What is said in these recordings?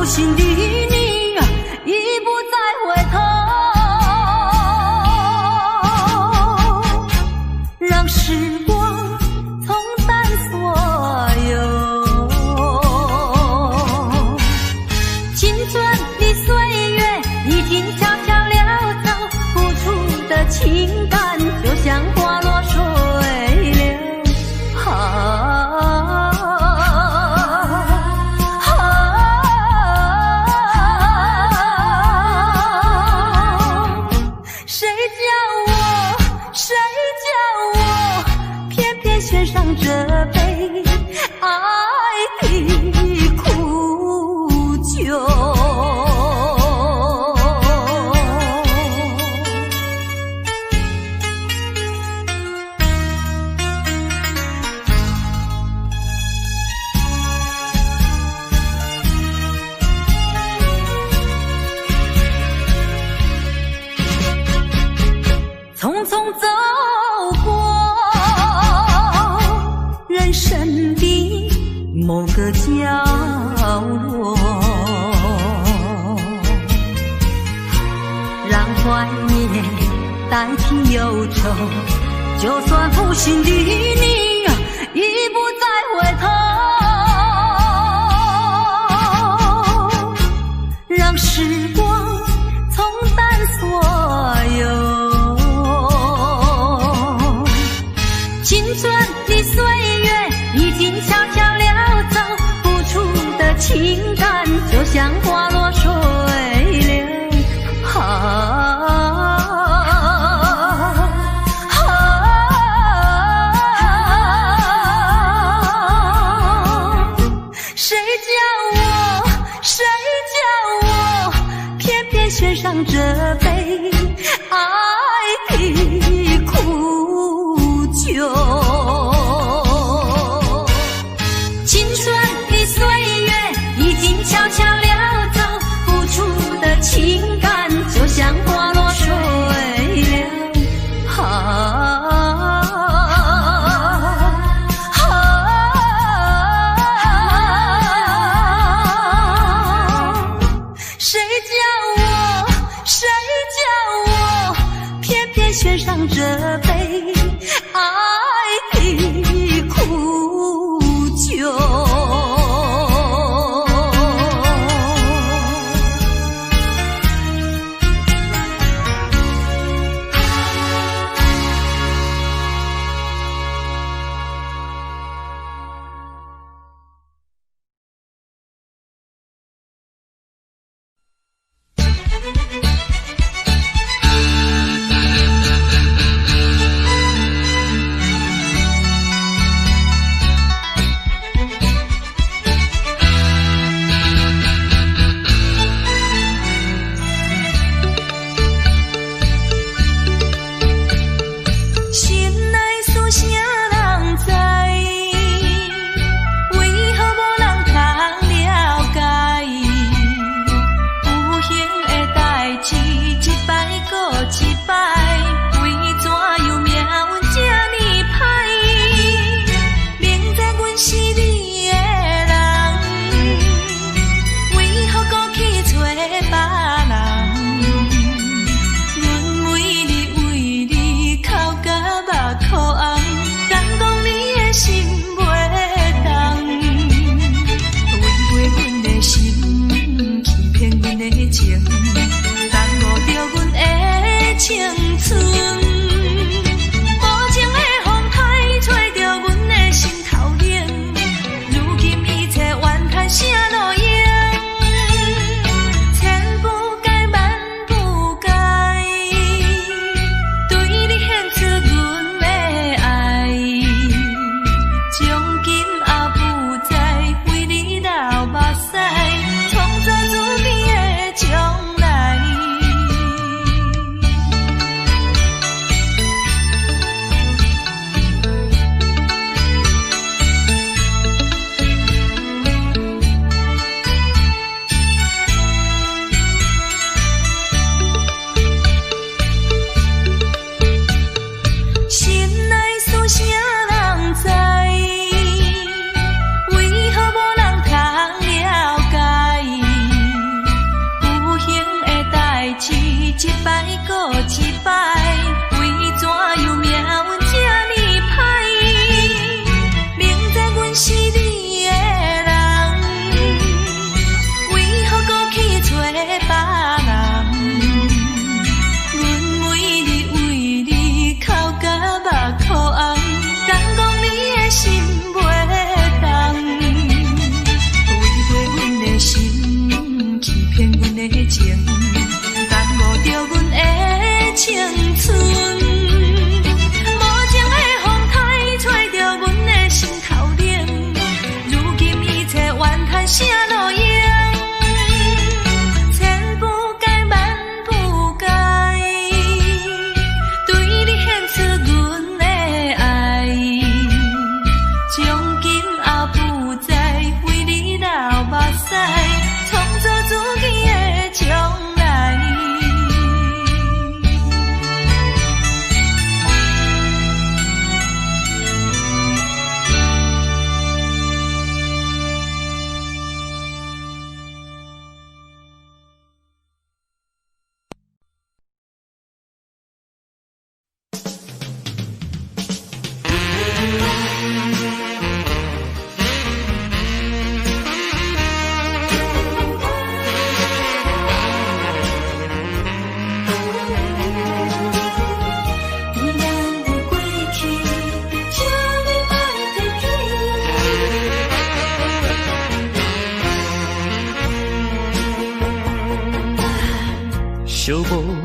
负心的你，已不再回头，让时光冲淡所有。青春的岁月已经悄悄溜走，付出的情感就像花落水流。献上这杯爱的苦酒。匆匆走过人生的某个角落，让怀念代替忧愁，就算负心的你已不再回头，让时光冲淡所有。青春的岁月已经悄悄溜走，付出的情感就像花落水流。谁叫我偏偏献上这杯爱的苦酒。青春的岁月已经悄悄溜走，付出的情感就像花落水流。谁叫我偏偏献上这杯爱的苦酒。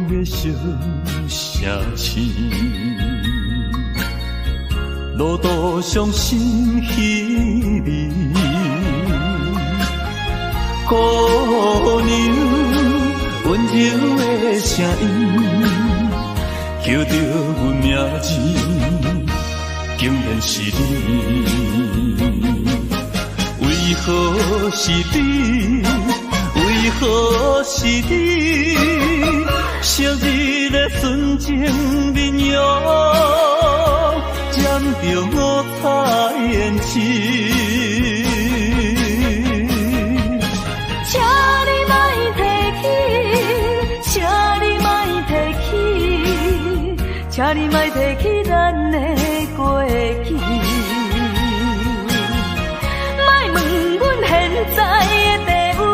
的小城市，路途上心稀微，姑娘温柔的声音，叫着阮名字，竟然是你。为何是你？为何是你？昔日的纯情面容，染着五彩胭脂。请你莫提起，请你莫提起，请你莫提起咱的过去。莫问阮现在的地位。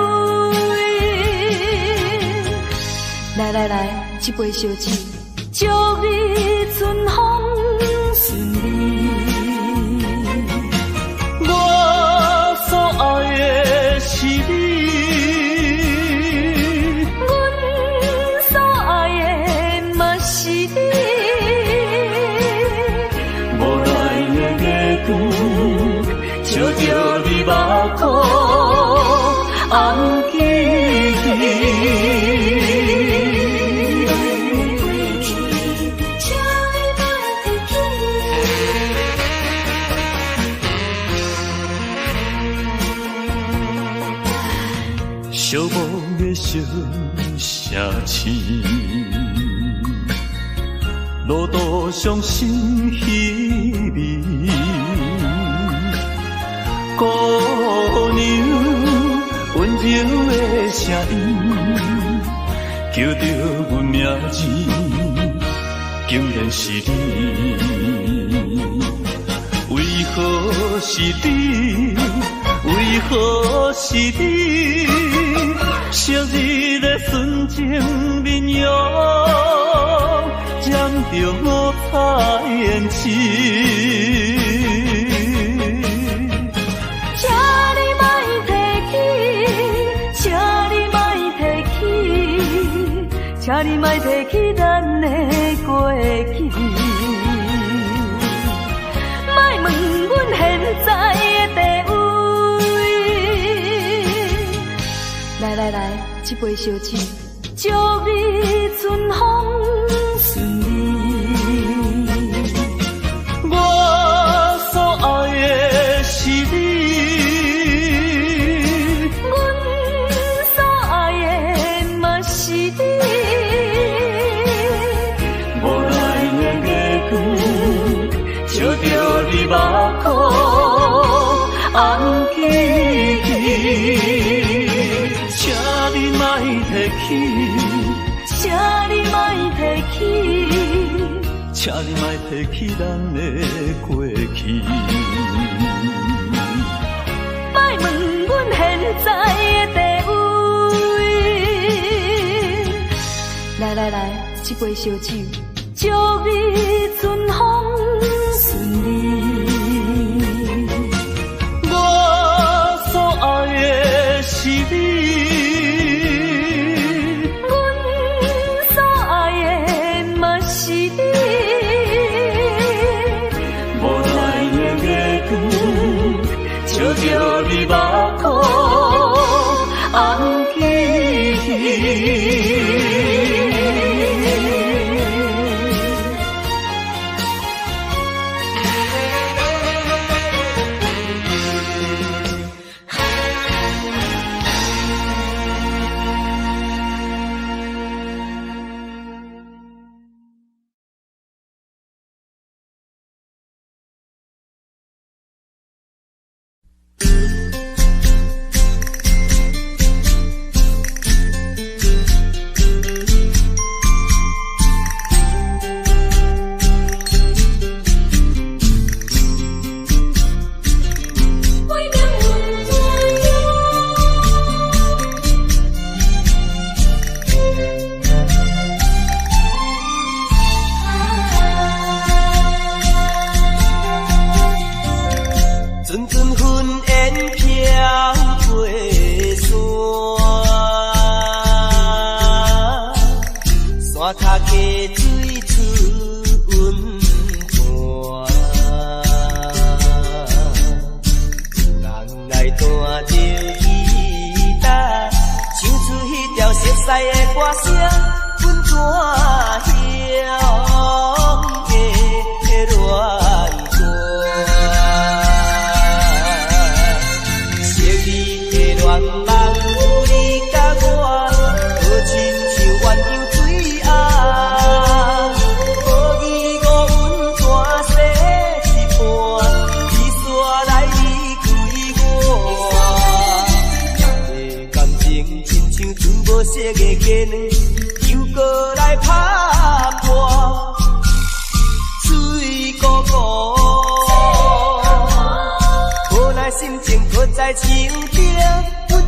来，一杯烧酒，祝你春风顺利。我所爱的是你，阮所爱的嘛是你。无奈的月光，照着你目眶，红记记。寂寞的小城市，路途上心稀微，姑娘温柔的声音，叫着阮名字，竟然是你。为何是你？为何是你？昔日的纯情面容，染着五彩胭脂。请你莫提起，请你莫提起，请你莫提起咱的过去。莫问阮现在的地位。来，一杯烧酒，祝你春风顺利。我所爱的是你，阮所爱的嘛是你。无奈的月光，照着你目眶，红记记。请你莫提起，请你莫提起，请你莫提起咱的过去。莫问阮现在的地位。来，一杯烧酒，祝你春风顺利。我所爱的是你。照着你目眶，红记记。色的鸡卵，又过来拍破，水姑姑，无奈心情搁在情中，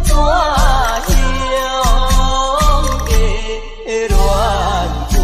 阮怎样的乱过？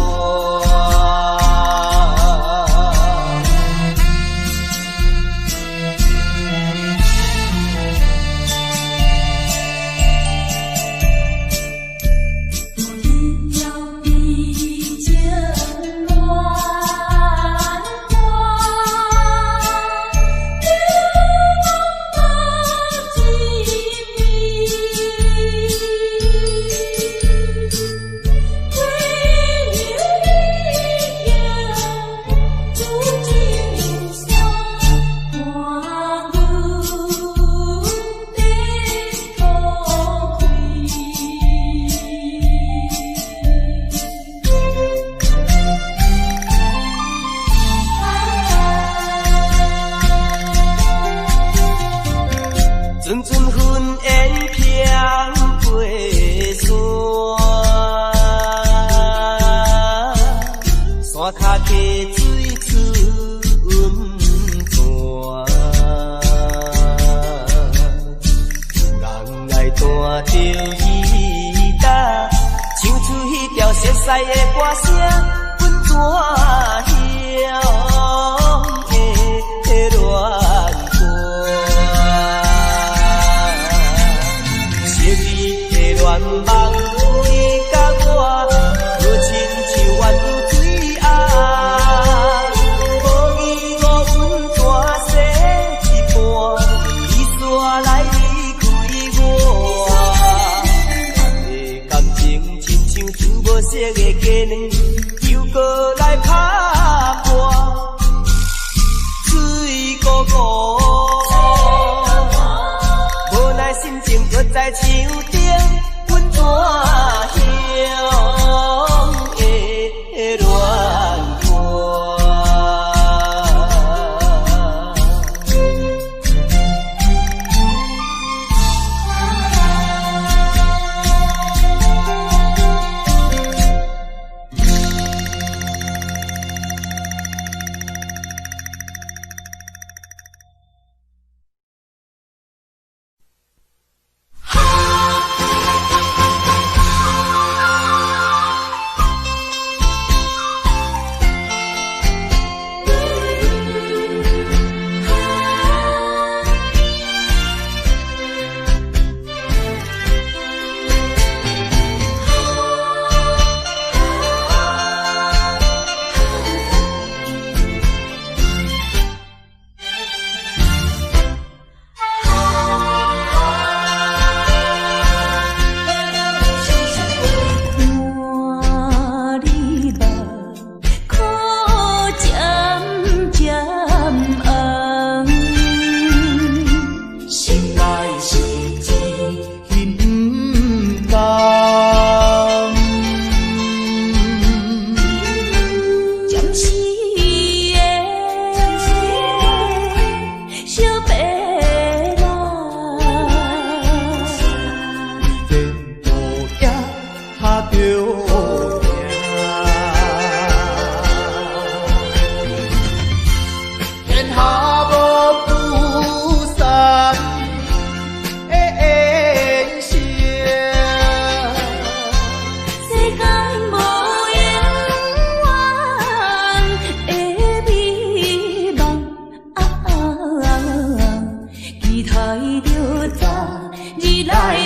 阵阵云烟飘过山，山脚溪水春泉，人来弹着吉他，唱出迄条熟悉的歌声，阮怎样的乱过？恋梦你甲我，好亲像缘由水暗，无义无阮大西一半，伊煞来离开我。咱的感情亲像煮无熟的鸡卵，又过来拍破，水姑姑，无奈心情搁在手中。怎样的乱过？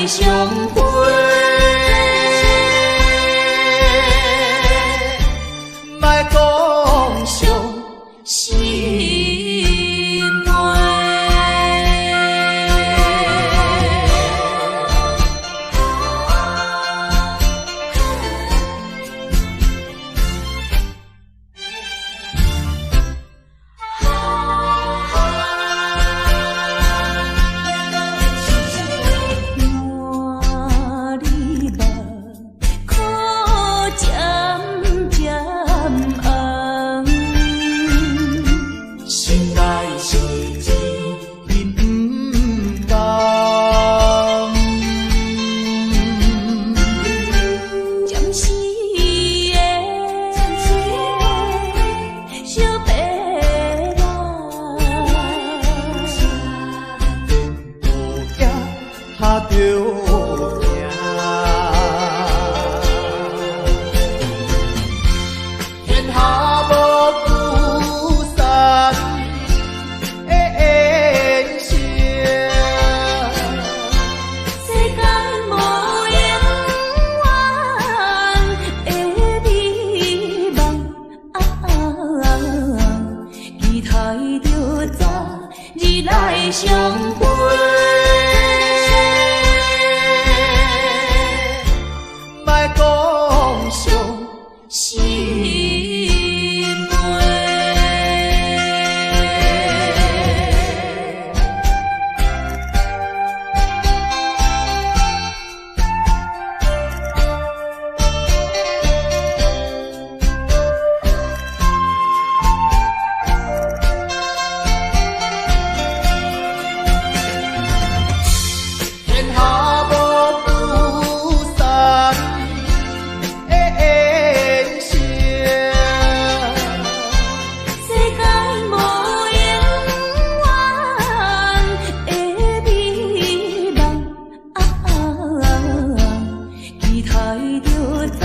相会，莫讲伤心话。渐渐红。白来。他着命，天下无不散的缘情，世间无永远的美梦，期待着早日来相会。莫讲伤心话。天下无不散的缘情，世间无永远的美梦，期待着早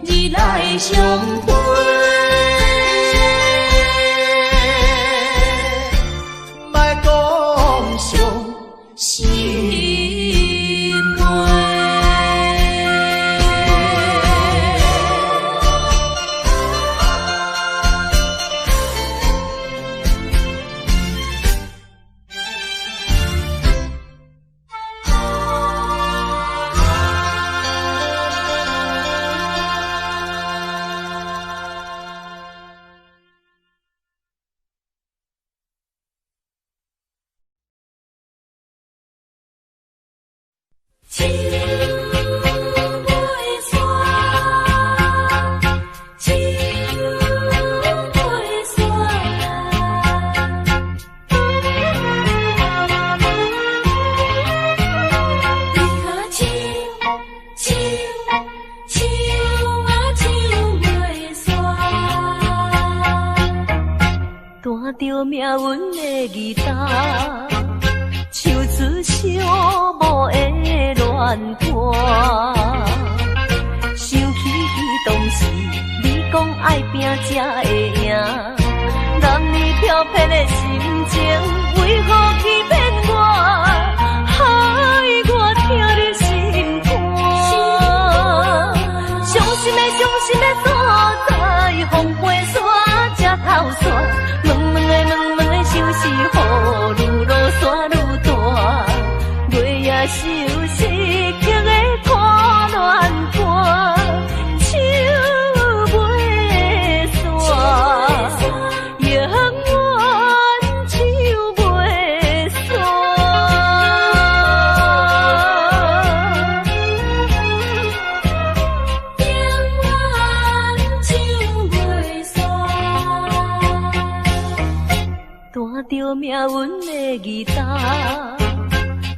日来相会。莫讲伤心话。树袂散，树袂散。你啊树，树啊树袂散，弹着命运的吉他。唱出寂寞的恋歌，想起当时你讲爱拼才会赢，男女飘撇的心情为何欺骗我，害我听你心肝。伤心的所在，风飞沙才透煞，软软的相思雨愈落山愈大，月夜愁思曲的看乱歌，唱袂煞，永远唱袂煞。弹着命运的吉他，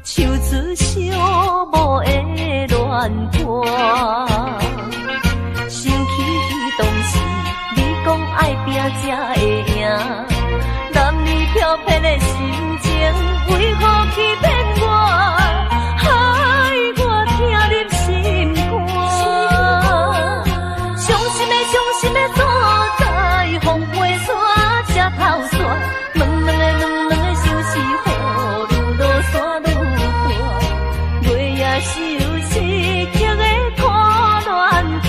唱出寂寞的恋歌，想起当时你讲爱拼才会赢，男女飘撇的心情为何欺骗我，害我听入心肝。伤心的所在，风飞沙才透煞，软的相思雨愈落山愈大，月夜愁思曲的看乱歌，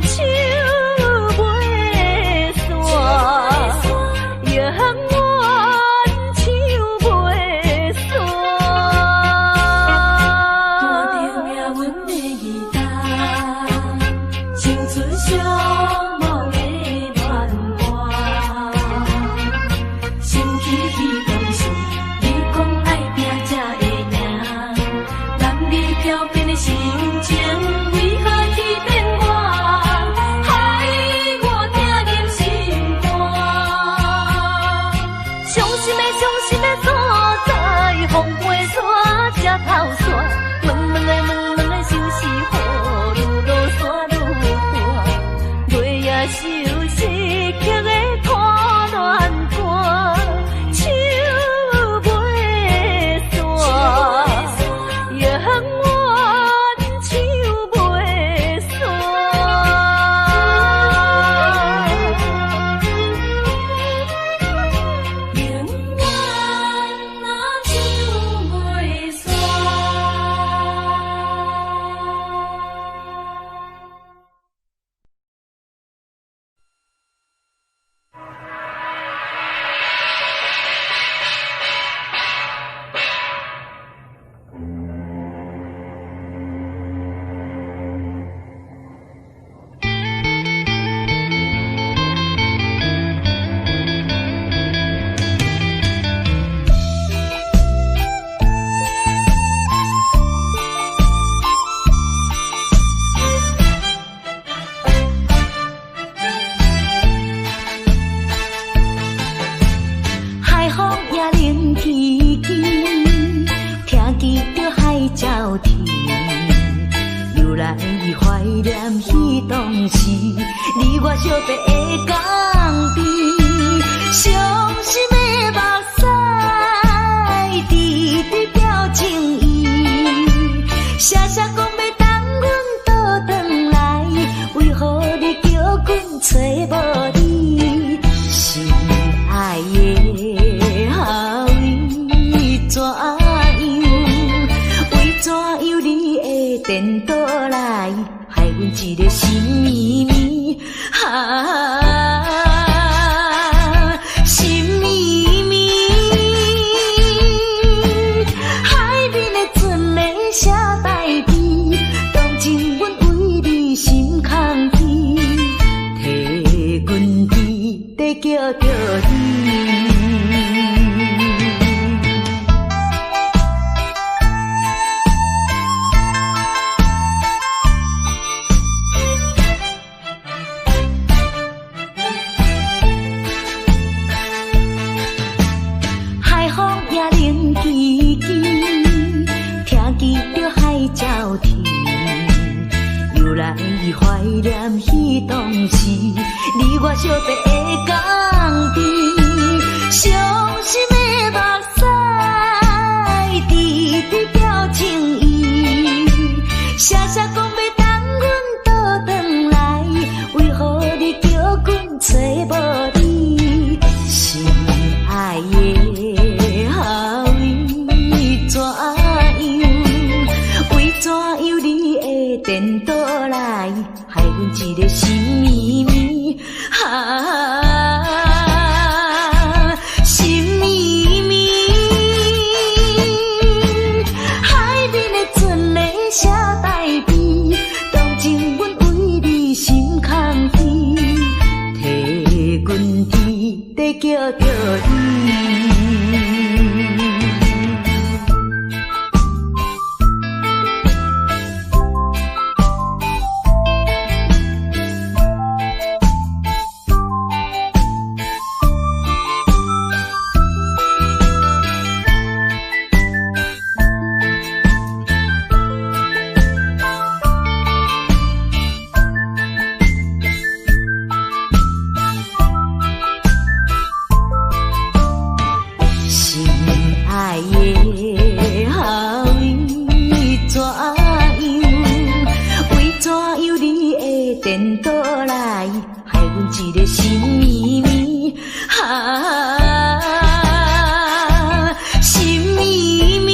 唱袂煞，永远唱袂煞。弹着命运的吉他，唱出寂寞的恋歌，想起当时你讲爱拼才会赢，男女飘撇的心情为何欺骗我，害我听入心肝。伤心的所在，风飞沙才透煞，软的相思雨愈落山愈大，月夜愁思曲的看念彼当时，你我相别的港边，伤心的目屎，直直表情意，写写讲要等阮倒转来，为何你叫阮找无你？心爱的啊，为怎样？为怎样你会颠倒来，害阮一个心绵绵心绵绵。海面的船咧写代志，当真阮为你心空啼，替阮在叫着你。海风也冷叽叽，听见着海鸟啼，又来怀念彼当时，你我相别的港边，伤心的目屎，直直表情意，写写讲要等阮倒转来，为何你叫阮找无你？心爱的啊，为怎样？为怎样你会颠倒来，害阮一个心绵绵心绵绵。海面的船咧写代志，当真阮为你心空啼，替阮在叫着你。心爱的啊，为怎样？为怎样你会颠倒来，害阮一个心绵绵心绵绵。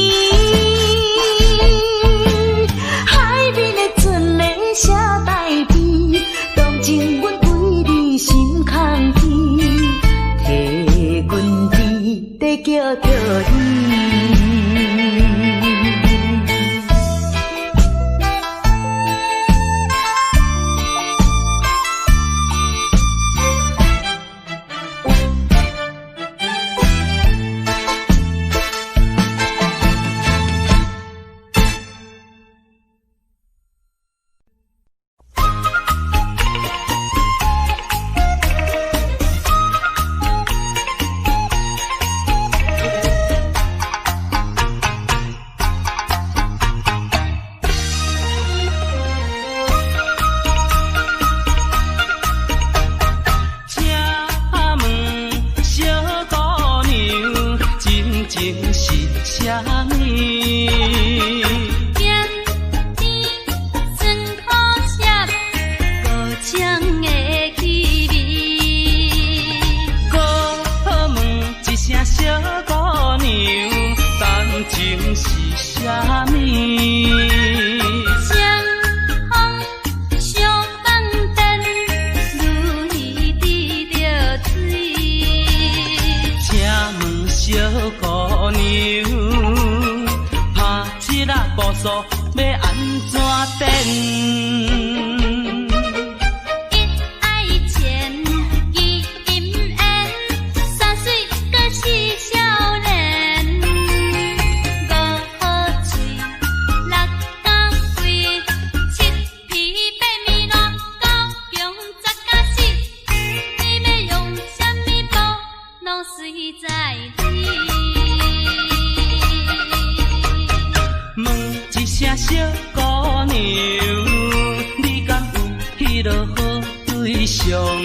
海面的船咧写代志，当真阮为你心空啼，替阮在叫着你。问一声小姑娘，你敢上。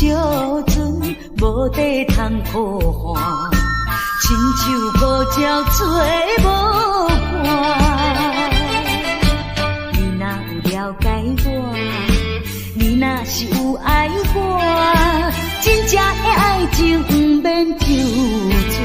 小船无地通靠岸，亲像孤鸟做无伴。你若有了解我，你若是有爱我，真正的爱情不免纠缠。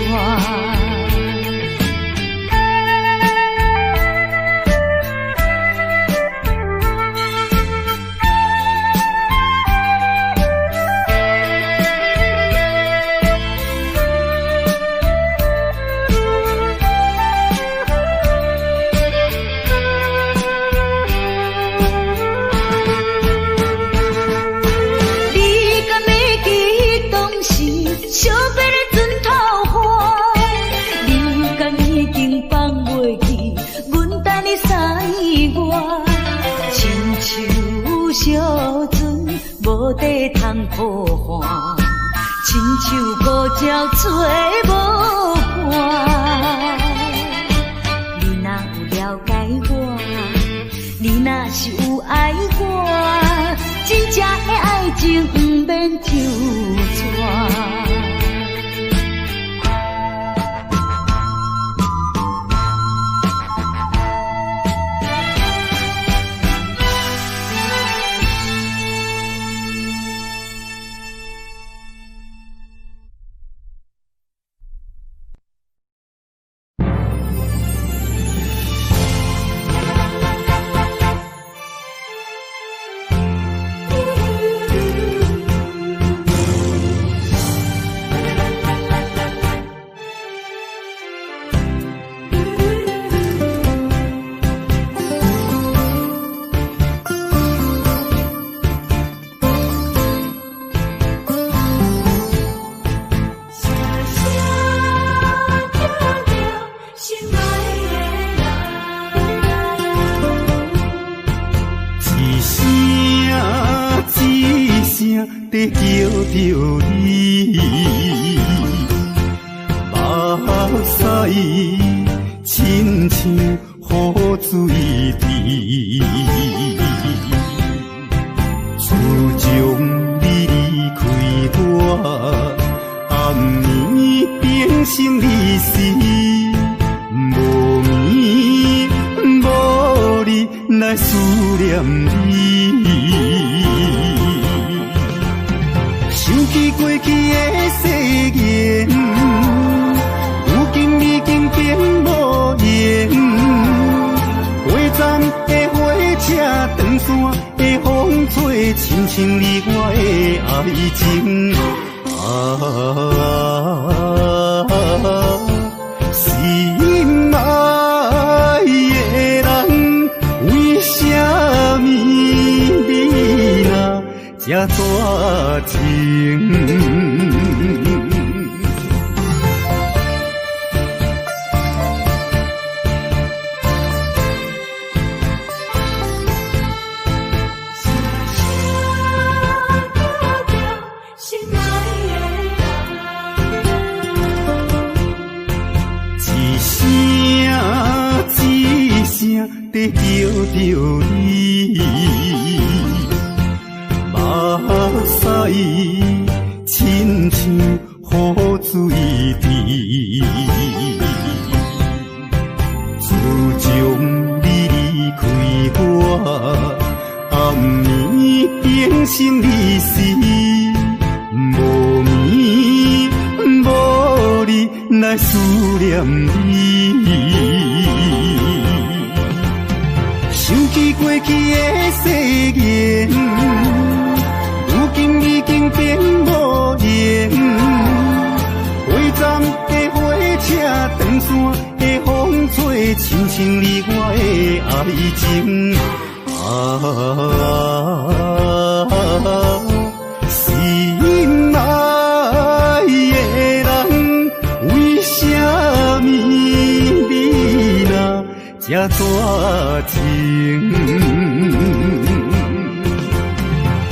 惜别的船头花，你有敢已经放袂记，阮等你3月。亲像小船无地通靠岸，亲像孤鸟做无伴。你若有了解我，你若是有爱我，真正的爱情不免纠缠。在叫着你，目屎亲像雨水滴，自从你离开我，暗暝变成离死，无眠无日来思念你。想起过去的誓言，如今已经变无言。火站的火车，长线的风吹，亲像你我的爱情。心爱的人，为什么你若这大情？在叫着你，目屎亲像雨水滴。自从你离开我，暗暝变成离死，无眠无日来思念你。想起过去的誓言，如今已经变无言。火站的火车，长线的风吹，亲像你我的爱情。心爱的人，为什么你若这大情？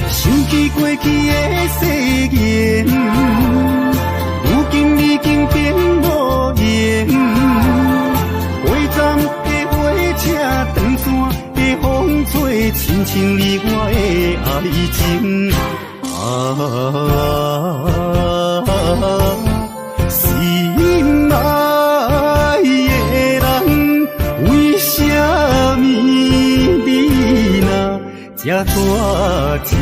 想起过去的誓言，如今已经变无言。火站的火车，长线的风吹，亲像你我的爱情。大情。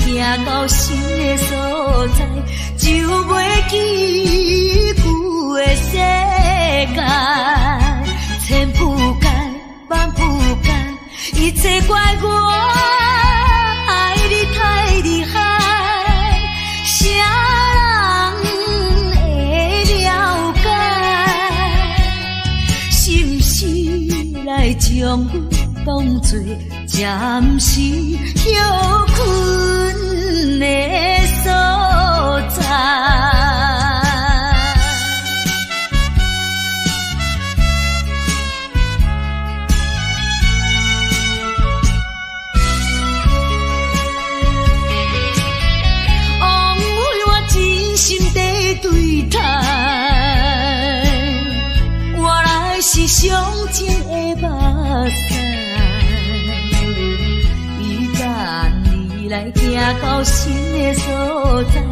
行到新的所在，就袂记旧的世界。千铺盖万铺盖，一切怪我爱你太厉害。啥人会了解？是不是来将我当作暂时休困的所在？枉费我真心地对待，原来是上情的目屎。来行到新的所在，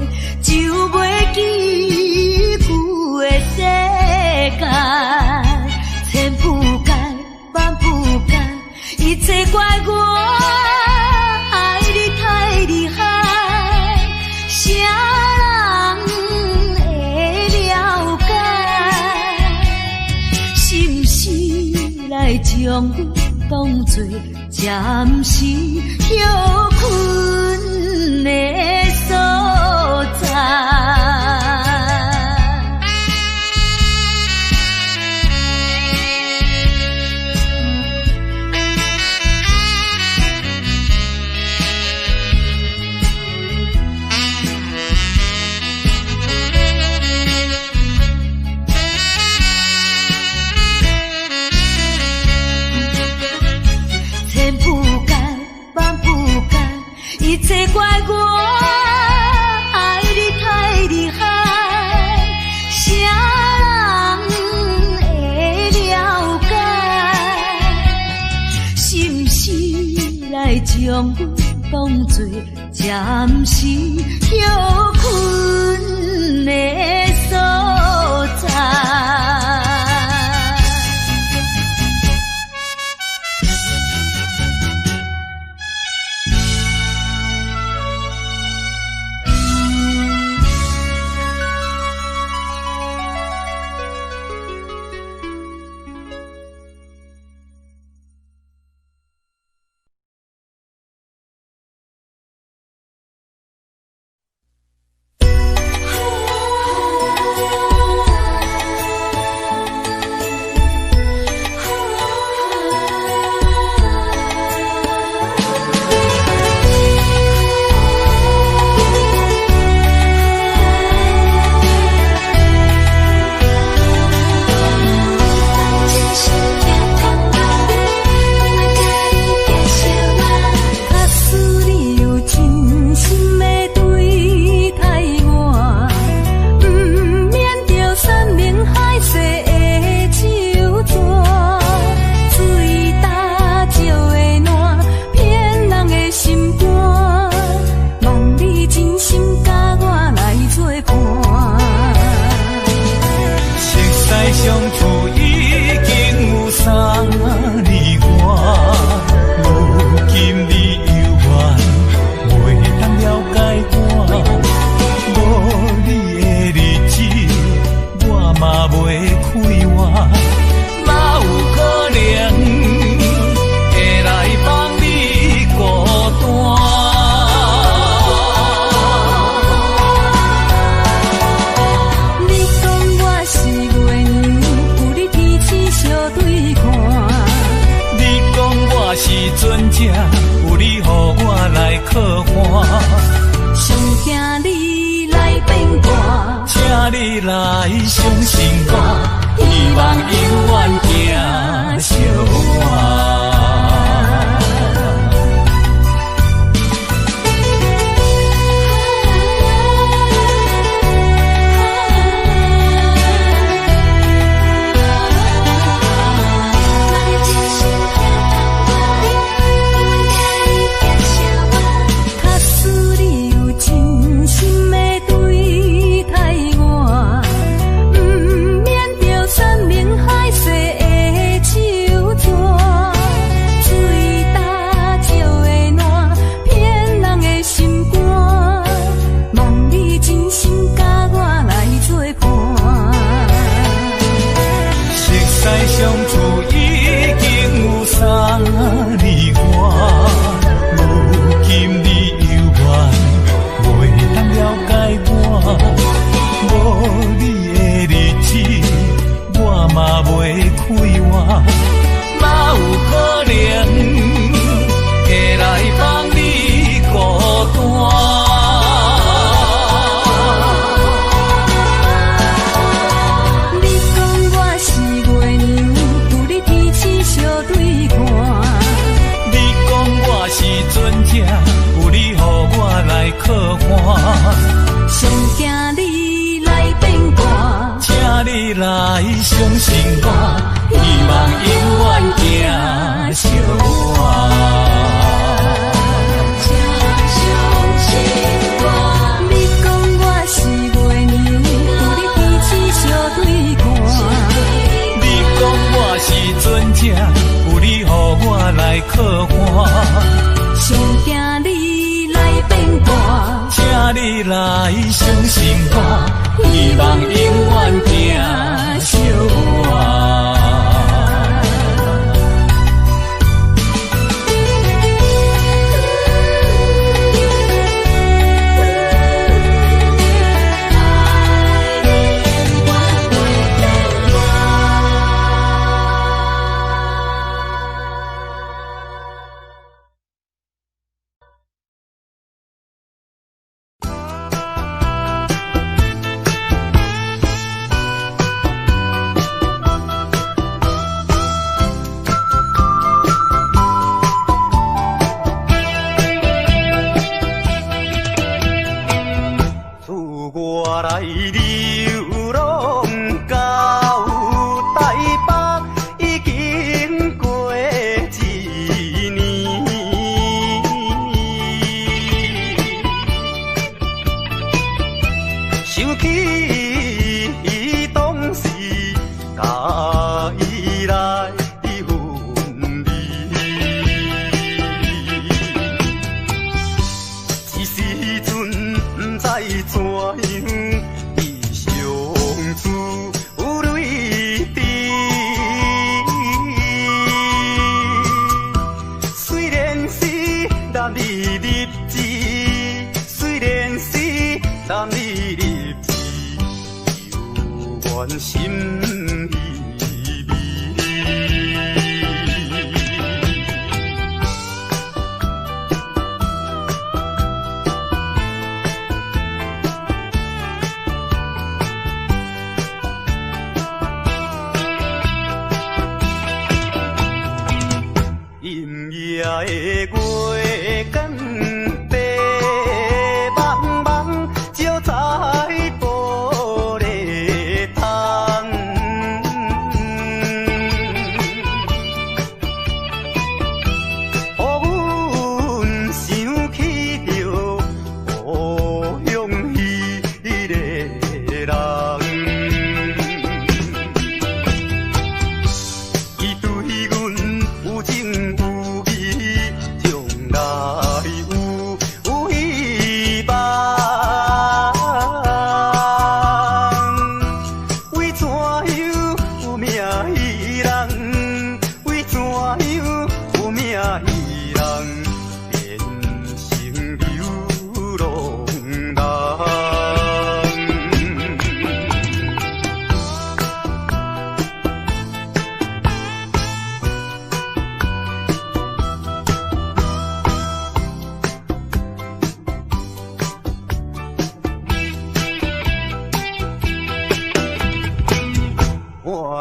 就袂记旧的世界。千铺盖万铺盖，一切怪我爱你太厉害。啥人会了解？是不是来将我当作暂时休困的所在？一切怪我爱你太厉害，啥人会了解？是不是来将我当作暂时休困的所在？可花。上惊你来变卦，请你来相信我，希望永远行相伴。相处已经有3年外，如今你犹原袂当了解我，无你的日子我嘛袂快活，哪有可能会来帮你孤单？有你予我来靠岸，上惊你来变卦，请你来相信我，希望永远行相伴。相信我，你讲我是月娘，有你天星相对看。你讲我是船只，有你予我来靠岸。上惊你来变卦，请你来相信我，希望永远行相伴。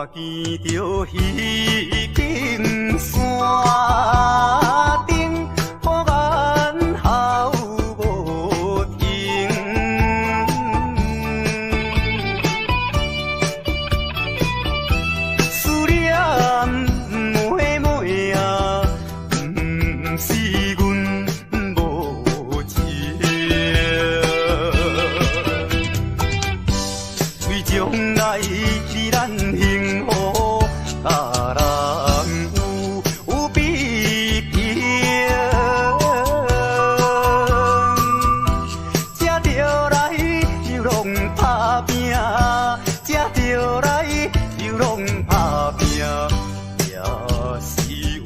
我见着彼根山顶，忽然好无停。思念妹妹啊，不是阮无情，为将来是咱幸福，啊人有比拼，才着来又拢打拼，才着来又拢打拼，也是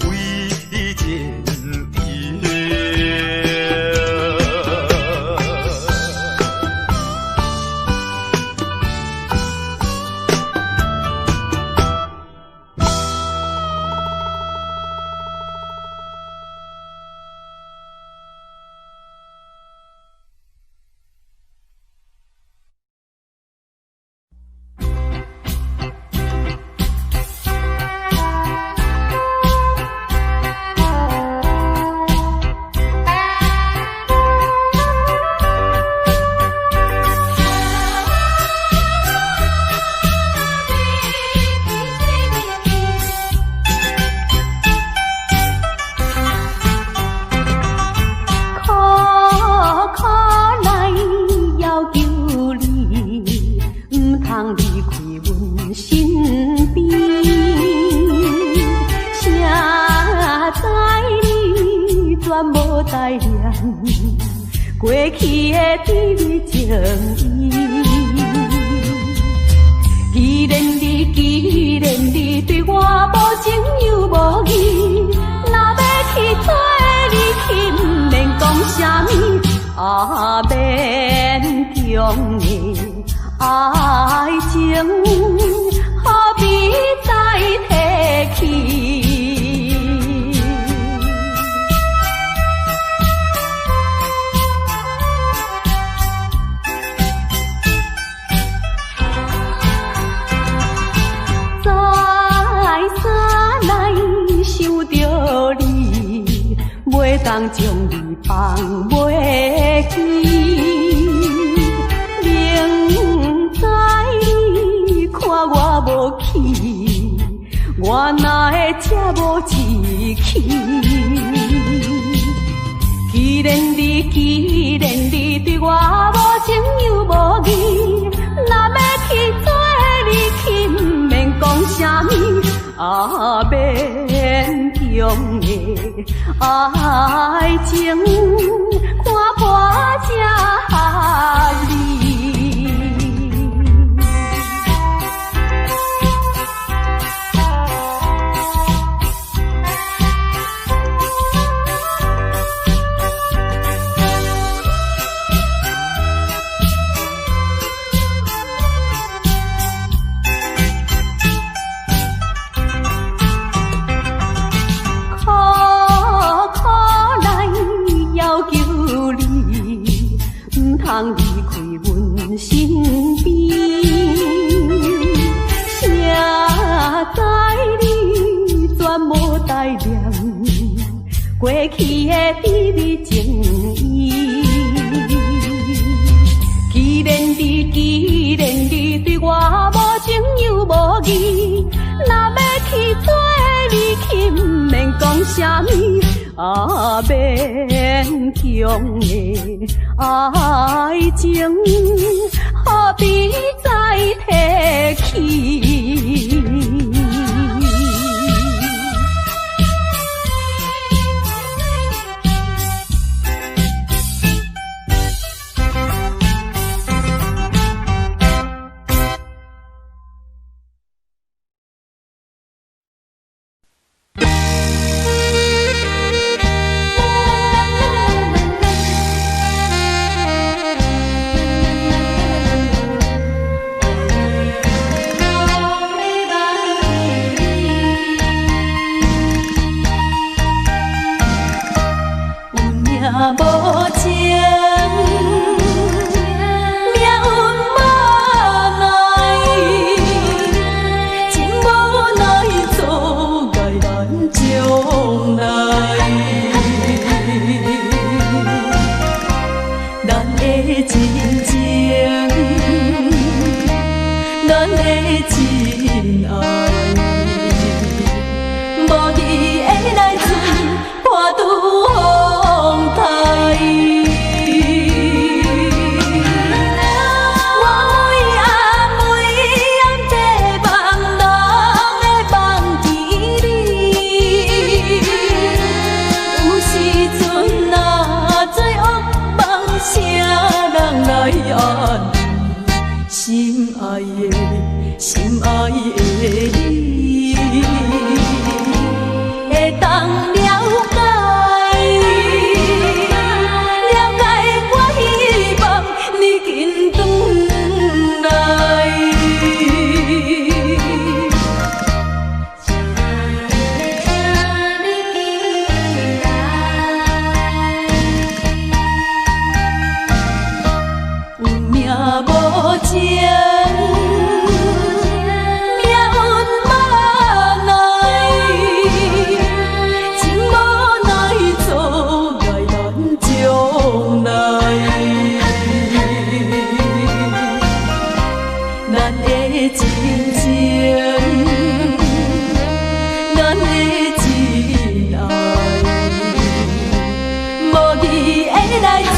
为前程。过去的甜蜜情意，既然你对我无情又无义，若要去做你去，不免讲啥物，免强的爱情，何必再提起？袂当将你放袂记，明知你看我无气，我哪会这无志气？既然你对我无情又无义，若要去做你去，不免讲啥物，免强的爱情，看破这离。通离开阮身边，谁知你全无代念过去的甜蜜情意。既然你对我无情又无义，若要去做你去，不免讲啥物，免强的爱情，何必再提起？的，心爱的你，会当了解，了解我希望你紧转来。无情，命运无奈，情无奈，阻碍咱将来。咱的真情，咱的真爱，无义的来自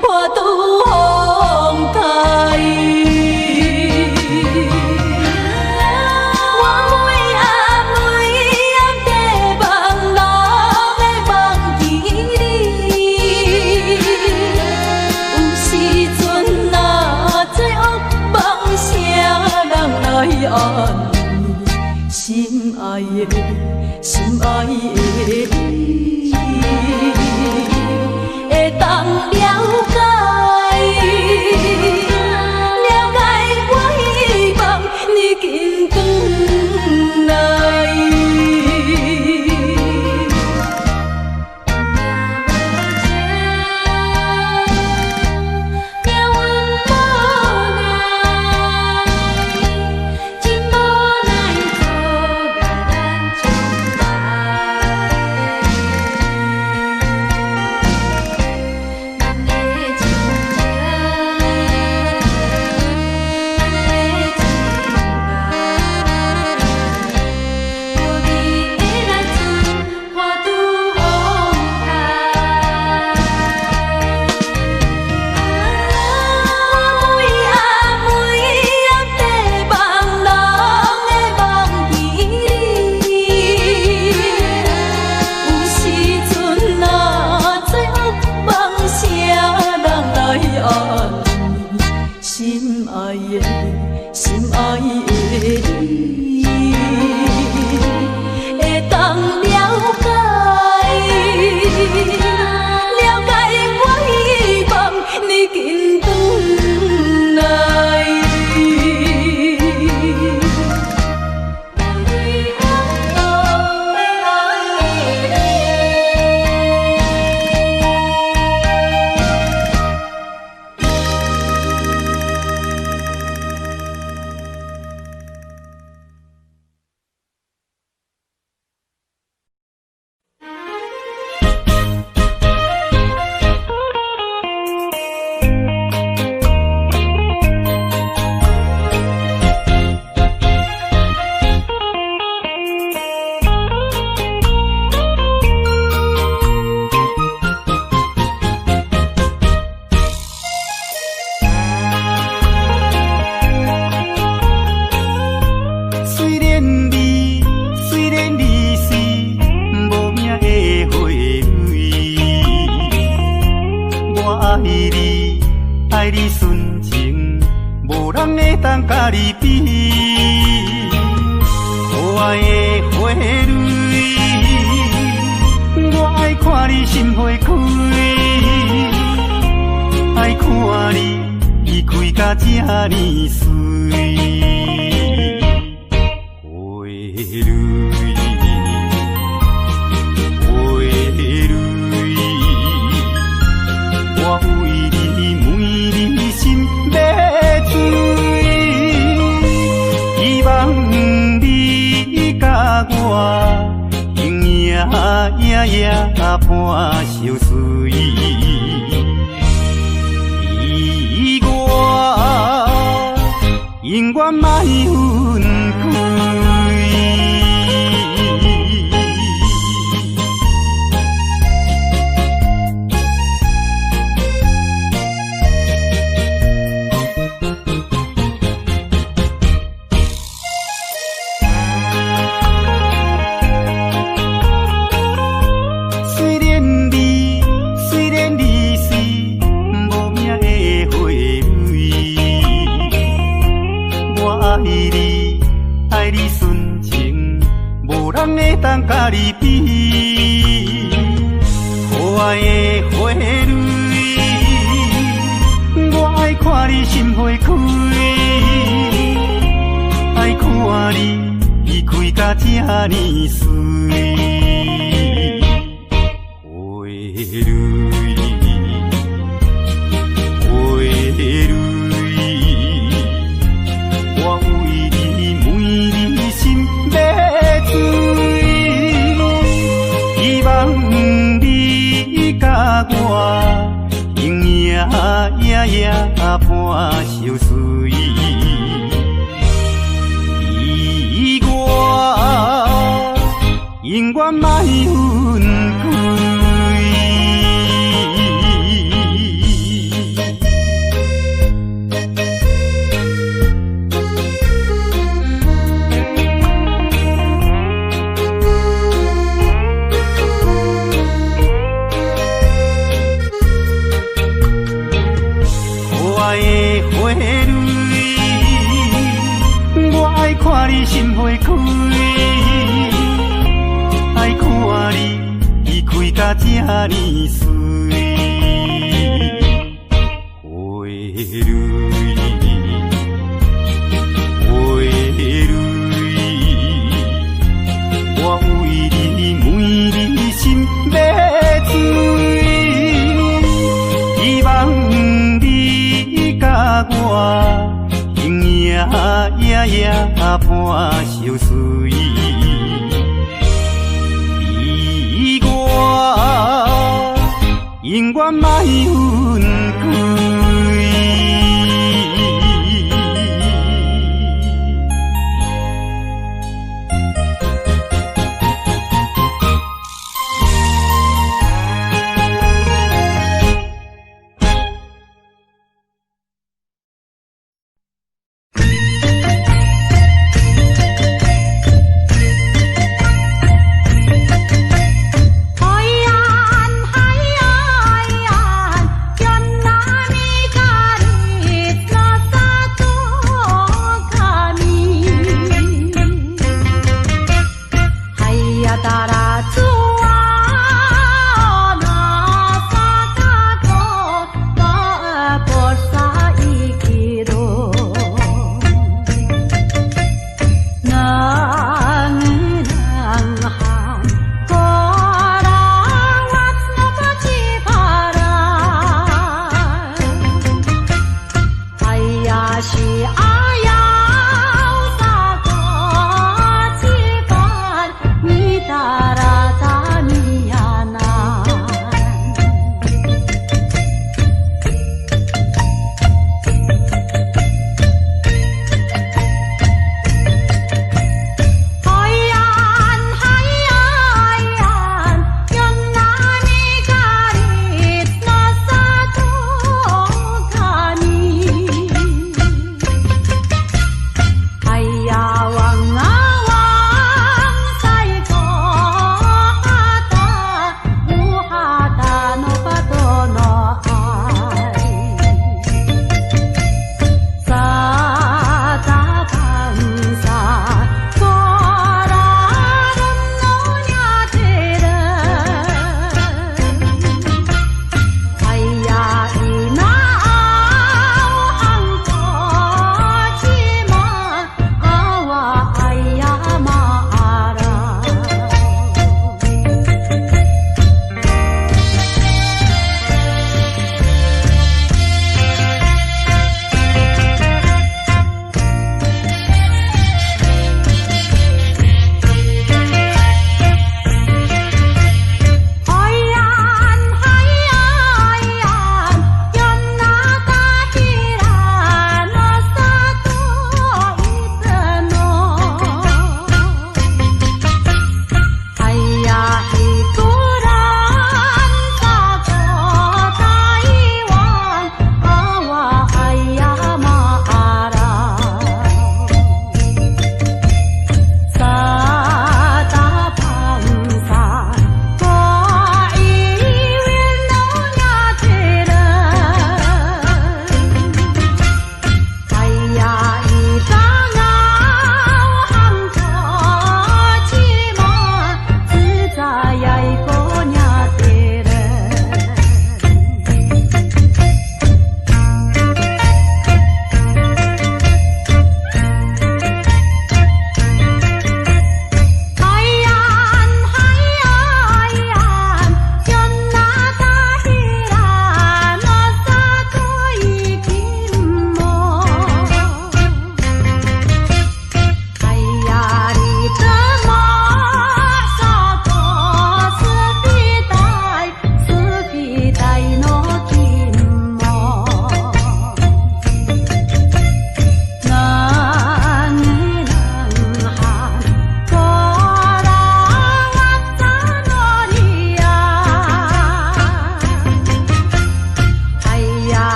破拄风台。心爱的，心爱的你，会当了解，了解我希望你紧转来。心爱的，心爱的你，会当了解，了解我希望你紧转来。爱你纯情，无人会当甲你比。可爱的花蕊，我爱看你心花开，爱看你开甲这呢水。花蕊，花蕊，我为你每日心要醉，希望你甲我永远伴相随。意我永远莫分开。你，爱你纯情，无人会当甲你比。可爱的花蕊，我爱看你心花开，爱看你开甲这呢水。花蕊，花蕊，我为你每日心要醉，希望你甲我永远伴相随，意我永远莫分开。看你心花开，爱看你开甲这呢水。花蕊，花蕊，我为你每日心要醉，希望你甲我永远伴相随，意我永远莫分开。海岸，海岸，原来你。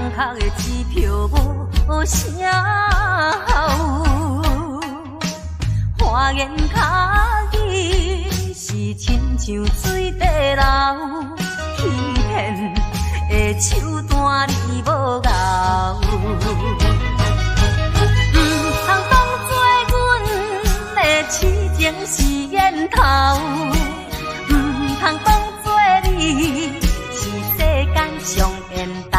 空的支票无啥效，花言巧语是亲像水地流，欺骗的手段你无咬。通做阮的痴情是烟头，通当做你是世间上缘投。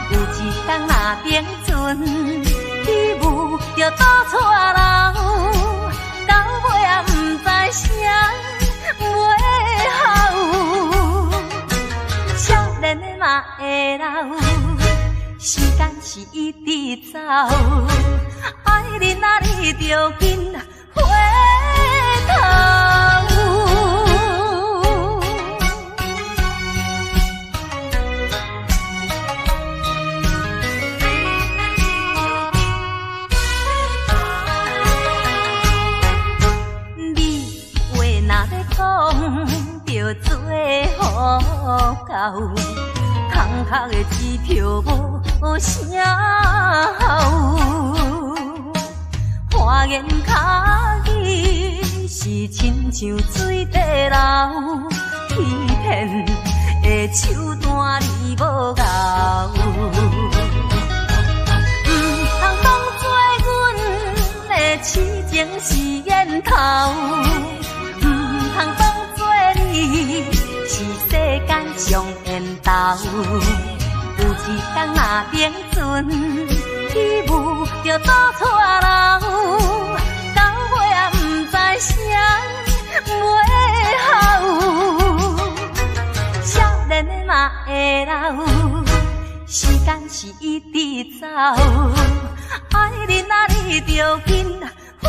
有一天若冰船起舞就倒错流，到尾也不知啥袂好。少年的嘛会老，时间是一直走，爱你啊你着紧回头。你话若要讲，着做好到。空空的支票无啥效，花言巧语是亲像水地流，欺骗的手段你无咬。通当做阮的痴情是烟头，通当做你是世间上缘投。有一天若冰船起舞就倒错流，到尾也不知啥袂好。少年的嘛会老，时间是一直走，爱你啊你着紧回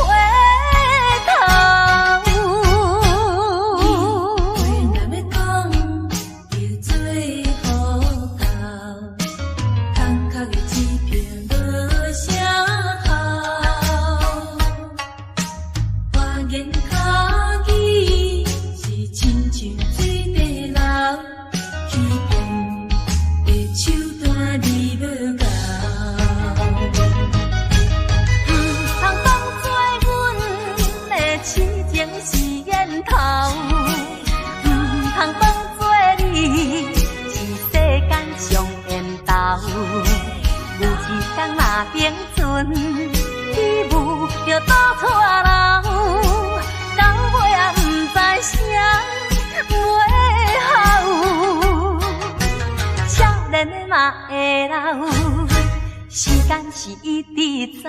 头。冰船起舞就倒错流，到尾也不知啥袂好。少年的嘛会老，时间是一直走，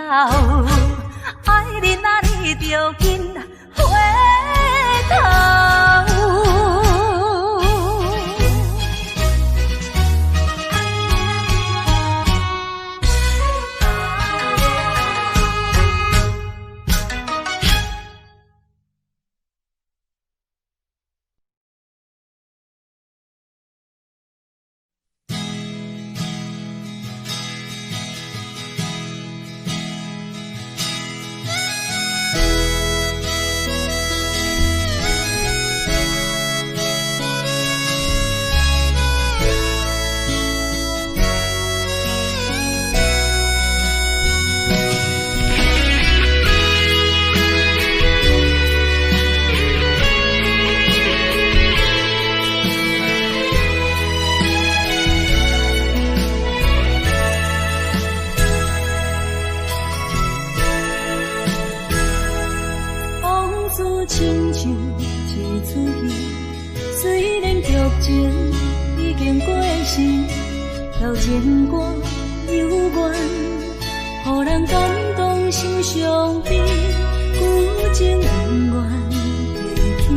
爱你啊你着紧回头。调情歌幽怨，予人感动心伤悲，旧情永远提起，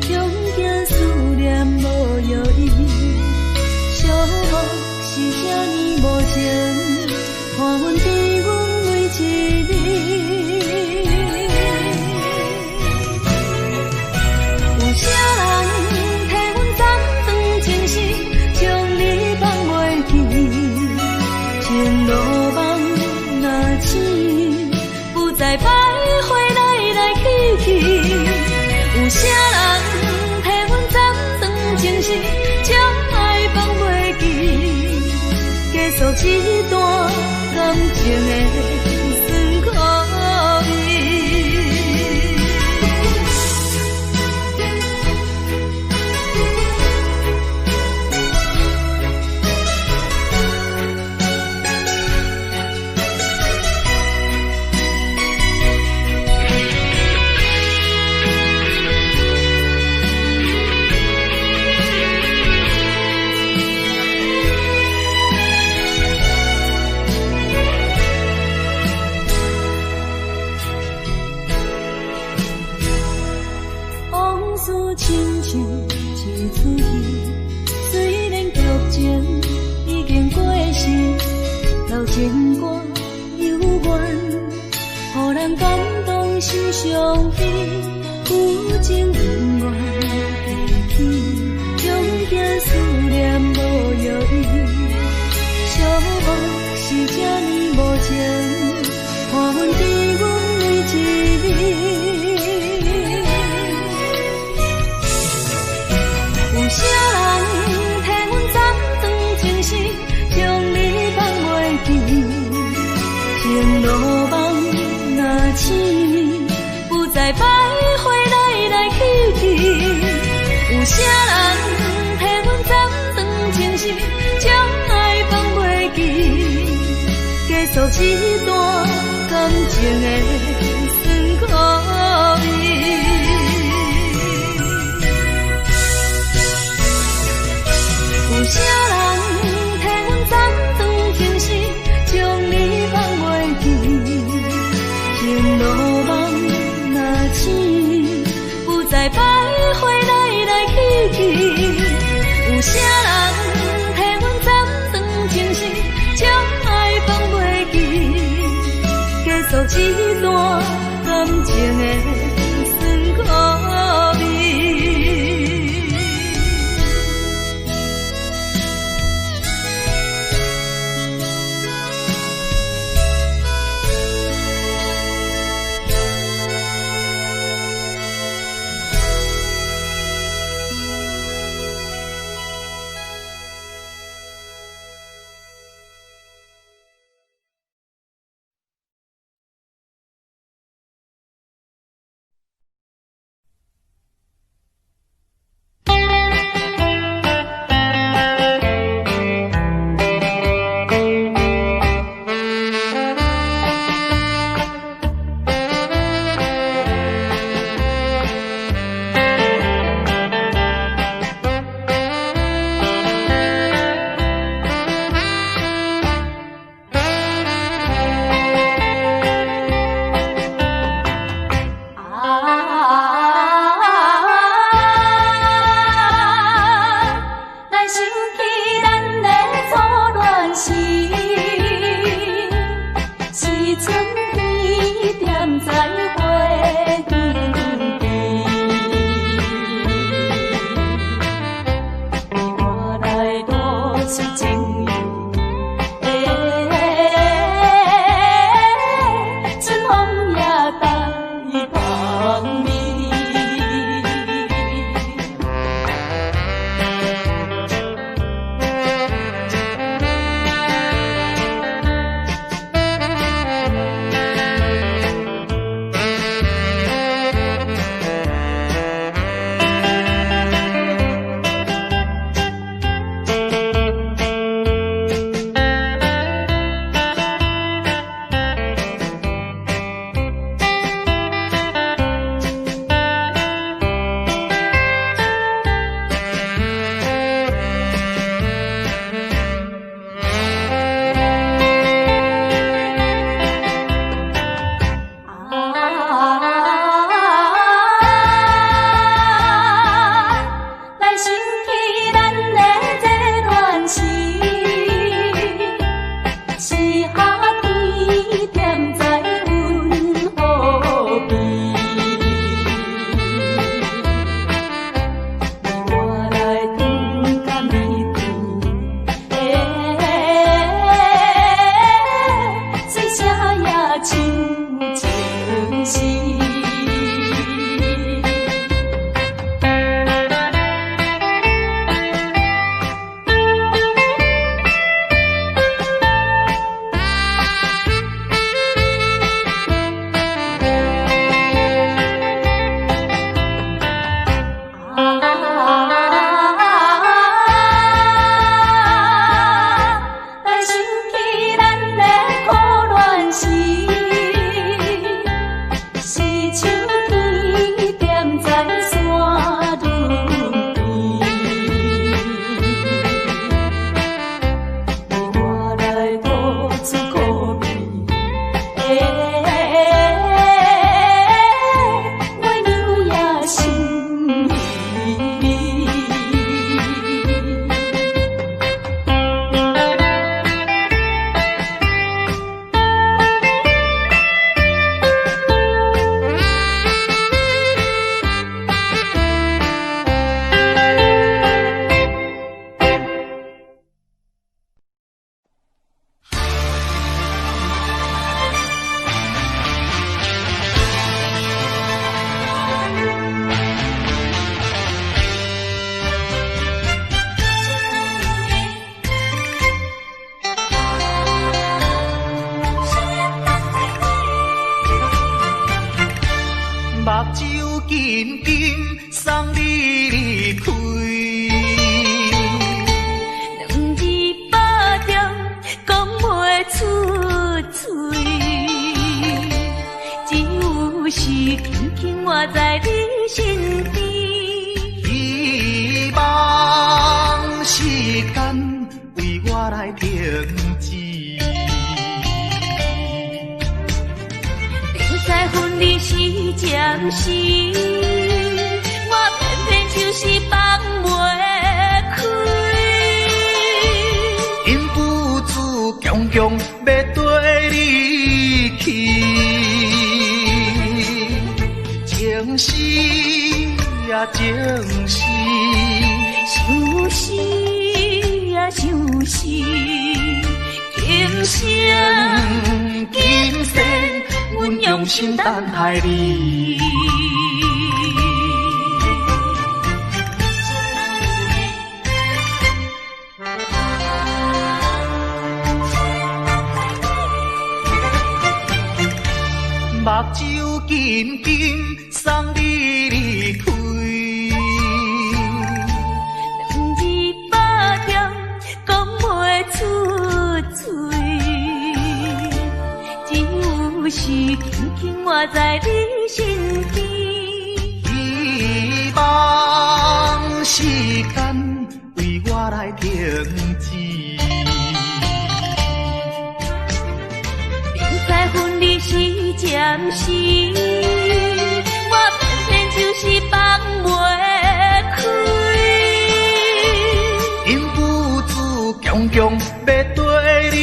终惊思念无药医。寂寞是遐尼无情，看阮比阮每一日。有啥人替阮斩断情丝，将你放袂记？前路梦若醒，不再徘徊来来去去。有啥人替阮斩断情丝，将爱放袂记？继续一段感情的酸苦味。往事亲像一出戏，虽然剧情已经过时，老情歌犹原，予人感动心伤悲，有情永远记起，永远思念无药医，寂寞是这呢无情，看阮伫阮每一日。有啥人替阮斩断情丝，将你放袂记？情路梦若醒，不再徘徊来来去去。有啥人替阮斩断情丝，将爱放袂记？结束一段感情的酸苦味。有啥人替阮斩断情丝，将你放袂记？情路梦若醒，不再徘徊来来去去。有啥人替阮斩断情丝，将爱放袂记？结束一段感情的。停止。明知分离是暂时，我偏偏就是放袂开。因父子强强要跟你去，情是呀情是，就是呀就是今生今世，阮用心等待你。目睭紧紧送你离开，两字百点讲袂出嘴，只有是轻轻活在你身边。希望时间为我来停止。分离是暂时，我偏偏就是放袂开。因父子强强要跟你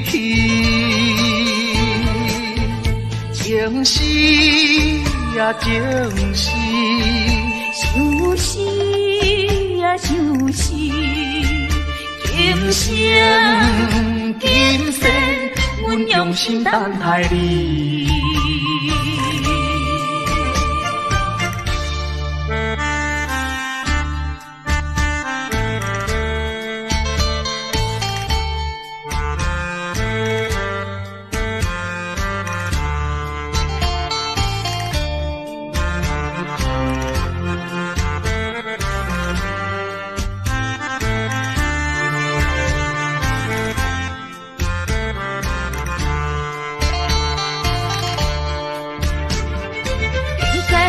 去，情是呀情是，就是呀就是今生今世，阮用心等待你。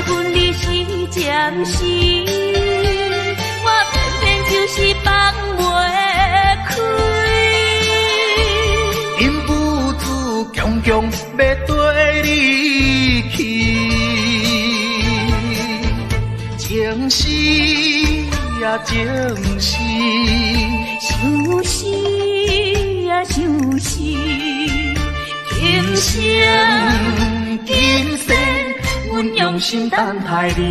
分离是暂时，我偏偏就是放袂开。因父子强强要跟你去，情是呀情是，就是呀就是今生今世，阮用心等待你。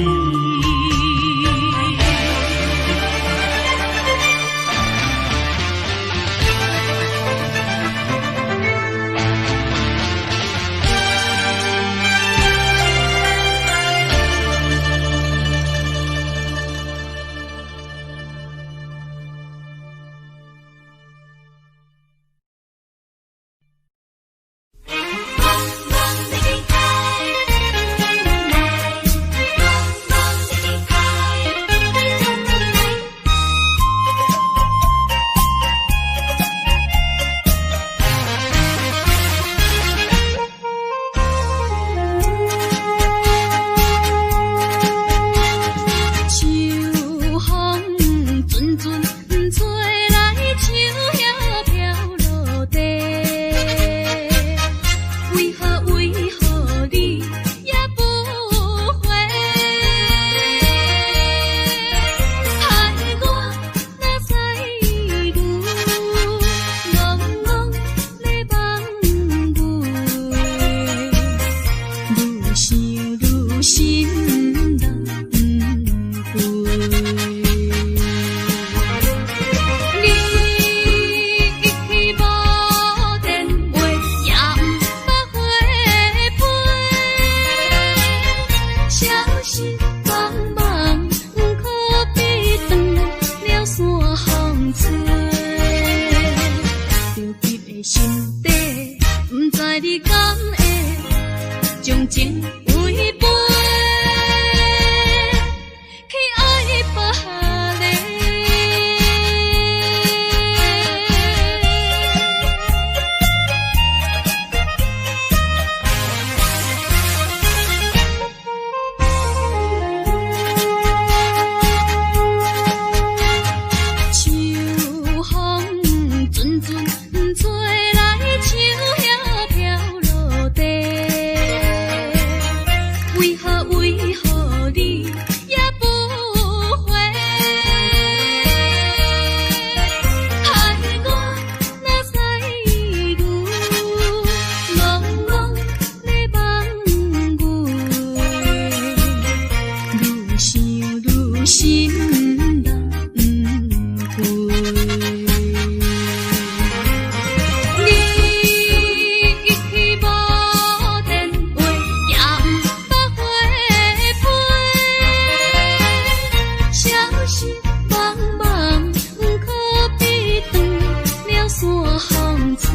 风吹，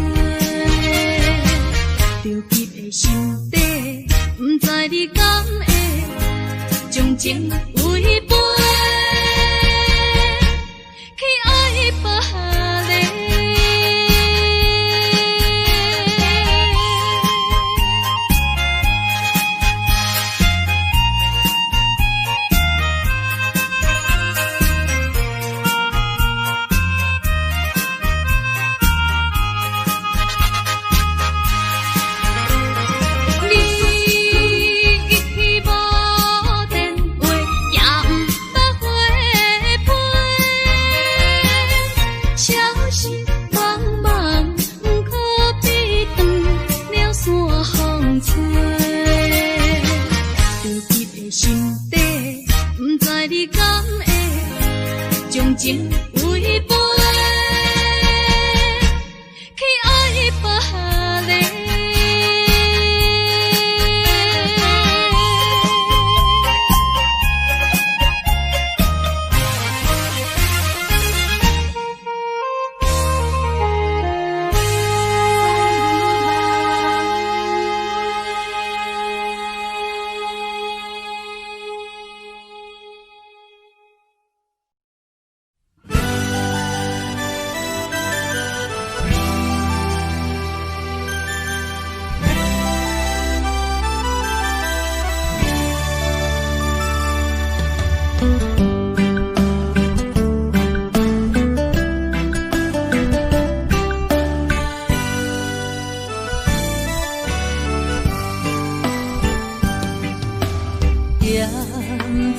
着急的心底，不知你敢会将情违背，去爱别个。情违背，去爱别个。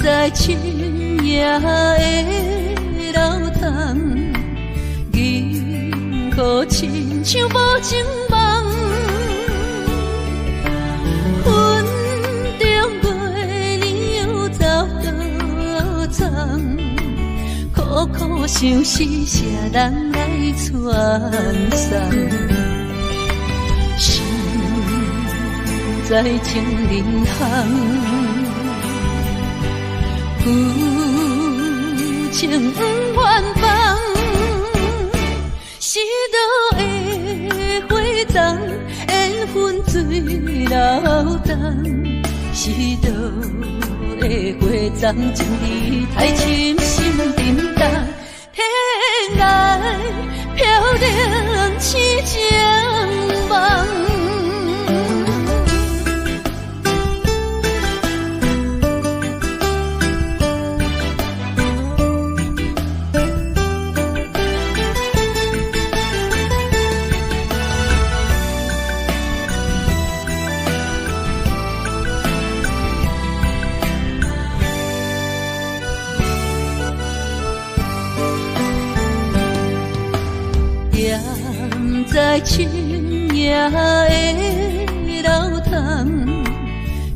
在深夜的楼堂，银河亲像无情梦，云中月亮又走多长，苦苦相思谁人来传送？心在情人行。旧情不愿放，是倒的花丛，缘分水流动，是倒的花丛，情意太深，心沉重，天涯飘零似情梦。在深夜的楼堂，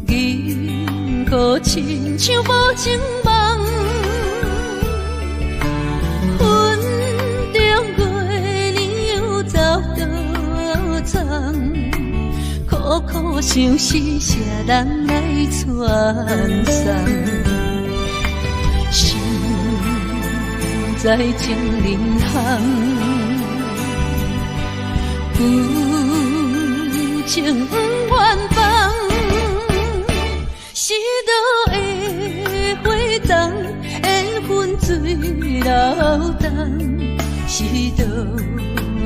银河亲像无情梦，云中月亮又走多长，苦苦相思谁人来传送？心在情人行。旧情不愿放，是倒的花丛，缘分水流动，是倒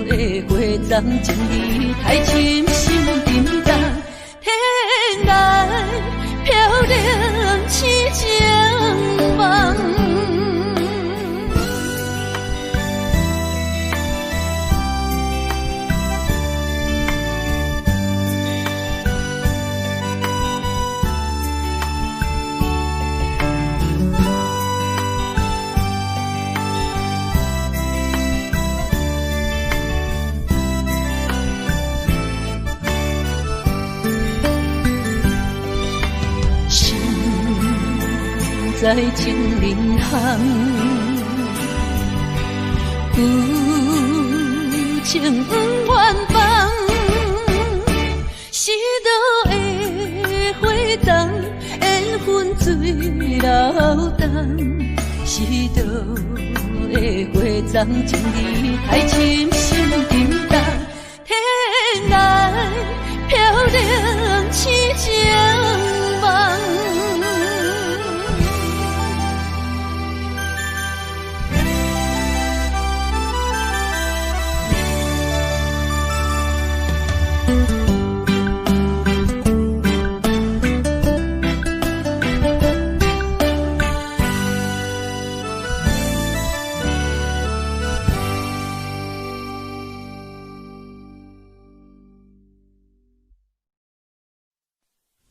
的花丛，情意太深，心沉重，天涯飘零似情梦。在情人行，旧情不愿放，是倒的花丛，缘分水流动，是倒的花丛，情意太深，心沉重。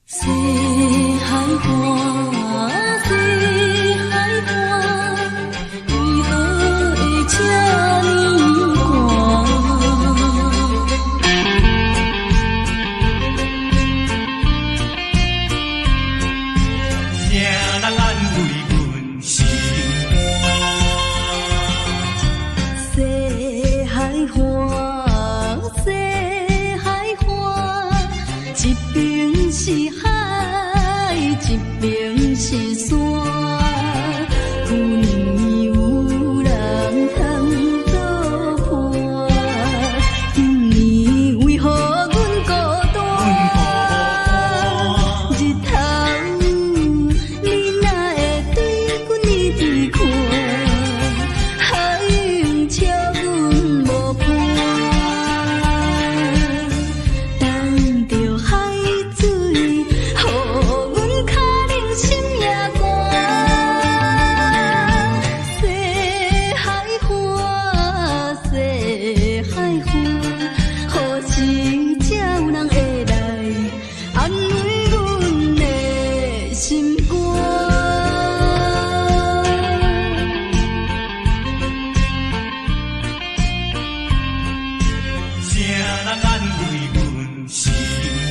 西海岸，西海岸，为何会这呢寒？谁人安慰阮心肝？西海岸，西海岸，一边是海，一边是山。旧年有人通作伴，今年为何阮孤单？日头你哪会对阮一直看？海涌笑阮无伴，等着海水，予阮脚冷心也寒。西海岸，西海岸，何时才有人会来安慰阮的心肝？谁人安慰阮心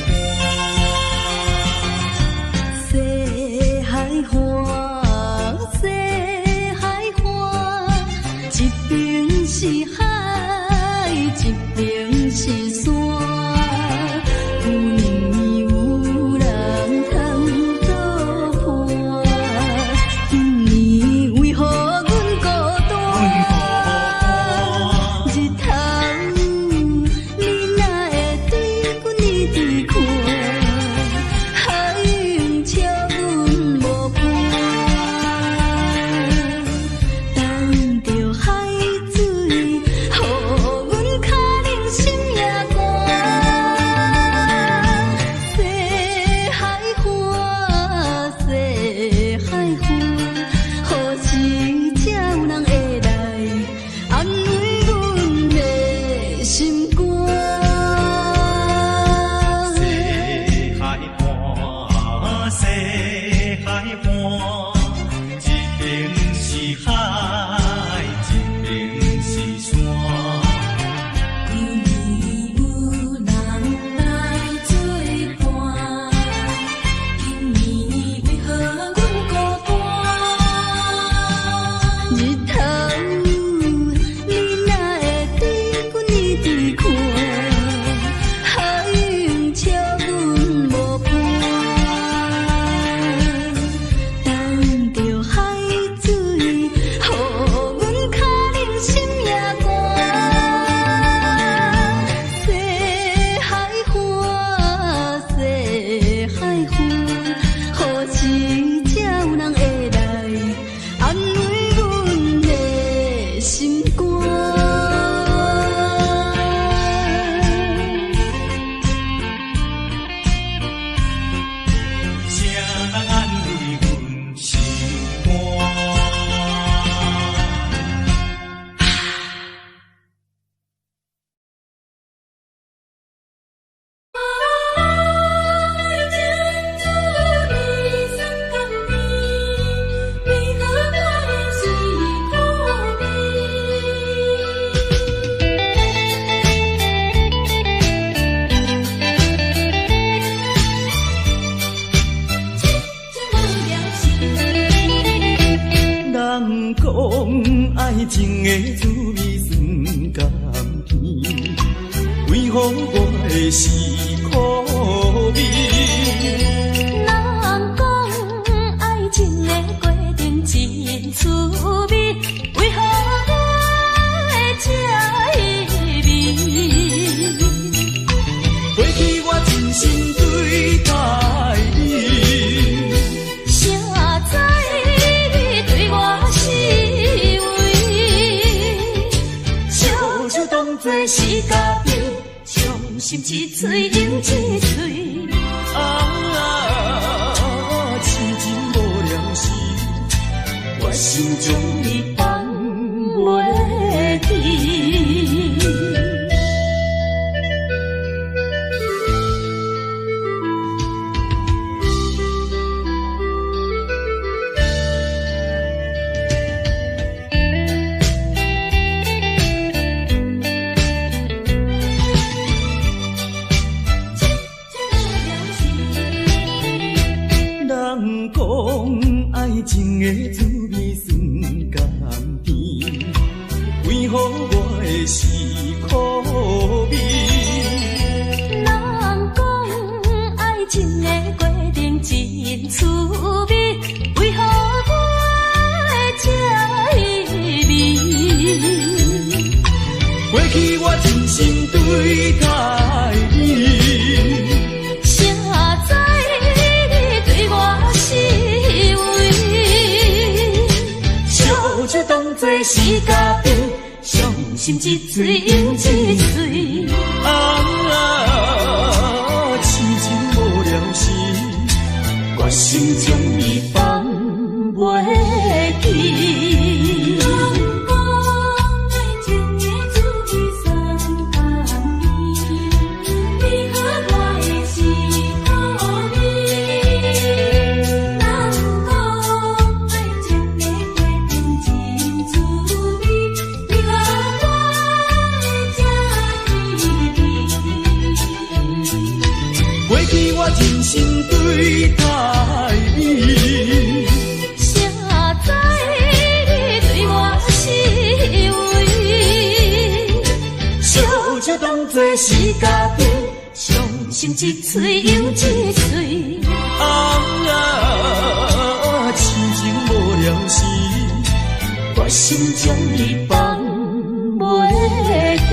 肝？西海岸，西海岸，一边是海，一边是山。旧年有人通作伴，今年为何阮孤单？日头你哪会对阮一直看？海涌笑阮无伴，等着海水，予阮脚冷心也寒。西海岸，西海岸，何时才有人会来安慰阮的心肝？西海岸，西海岸，一边是海，一边是山。旧年有人来作伴，今年为何阮孤单？日头你哪会对阮一直看？海涌笑阮无伴，等着海水，予阮脚冷心也寒。西海岸，西海岸，何时才有人会来安慰阮的心肝？谁人安慰阮心肝？人讲爱情的滋味酸甘甜，为何我的是苦味？人讲爱情的过程真滋味，为何我会这稀微？过去我真心对待你，谁知你对我是为，笑笑当作是家己，伤心一嘴又一嘴。痴情无了时，我心中你放袂记。爱情的滋味酸甘甜，为何我的是苦味？人讲爱情的过程真滋味，为何我会这意味？过去我真心对待你。当作是家己，伤心一嘴又一嘴。痴情无了时，我心中你放袂记。我真心对待你，谁知你对我是为？烧酒当作是家己，伤心一嘴又一嘴。痴情无了时，我心中你放袂记。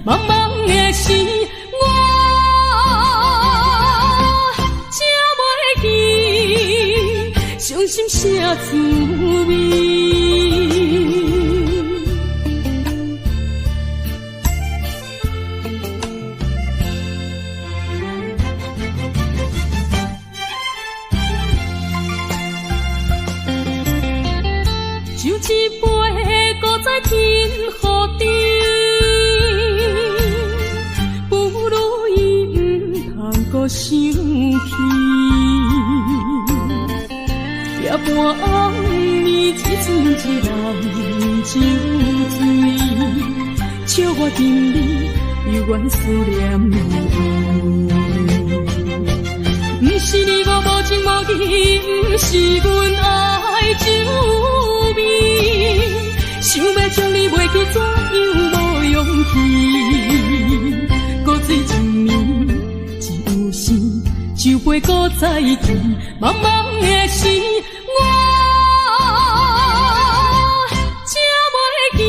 茫茫的时，我才袂记伤心啥滋味。就一杯搁再天雨滴。想起，夜半暗暝一寸一人酒醉，笑我心里犹原思念你。不是你我无情无义，不是阮爱酒味，想要将你袂记，怎样无勇气？搁醉一暝。酒杯搁再见，茫茫的时，我才袂记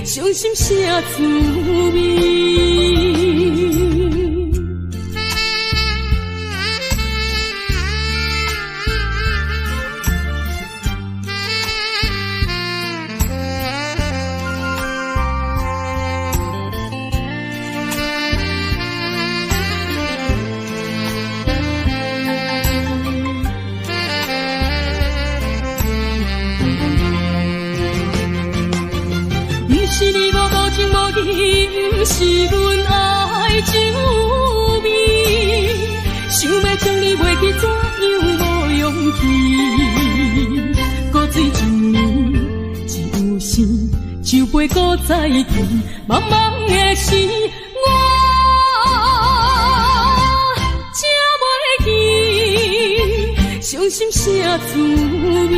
伤心啥滋味。是阮爱酒味，想要将你袂记，怎样无勇气？古水一年，只有生酒杯搁再见，茫茫的时，我才袂记伤心啥滋味。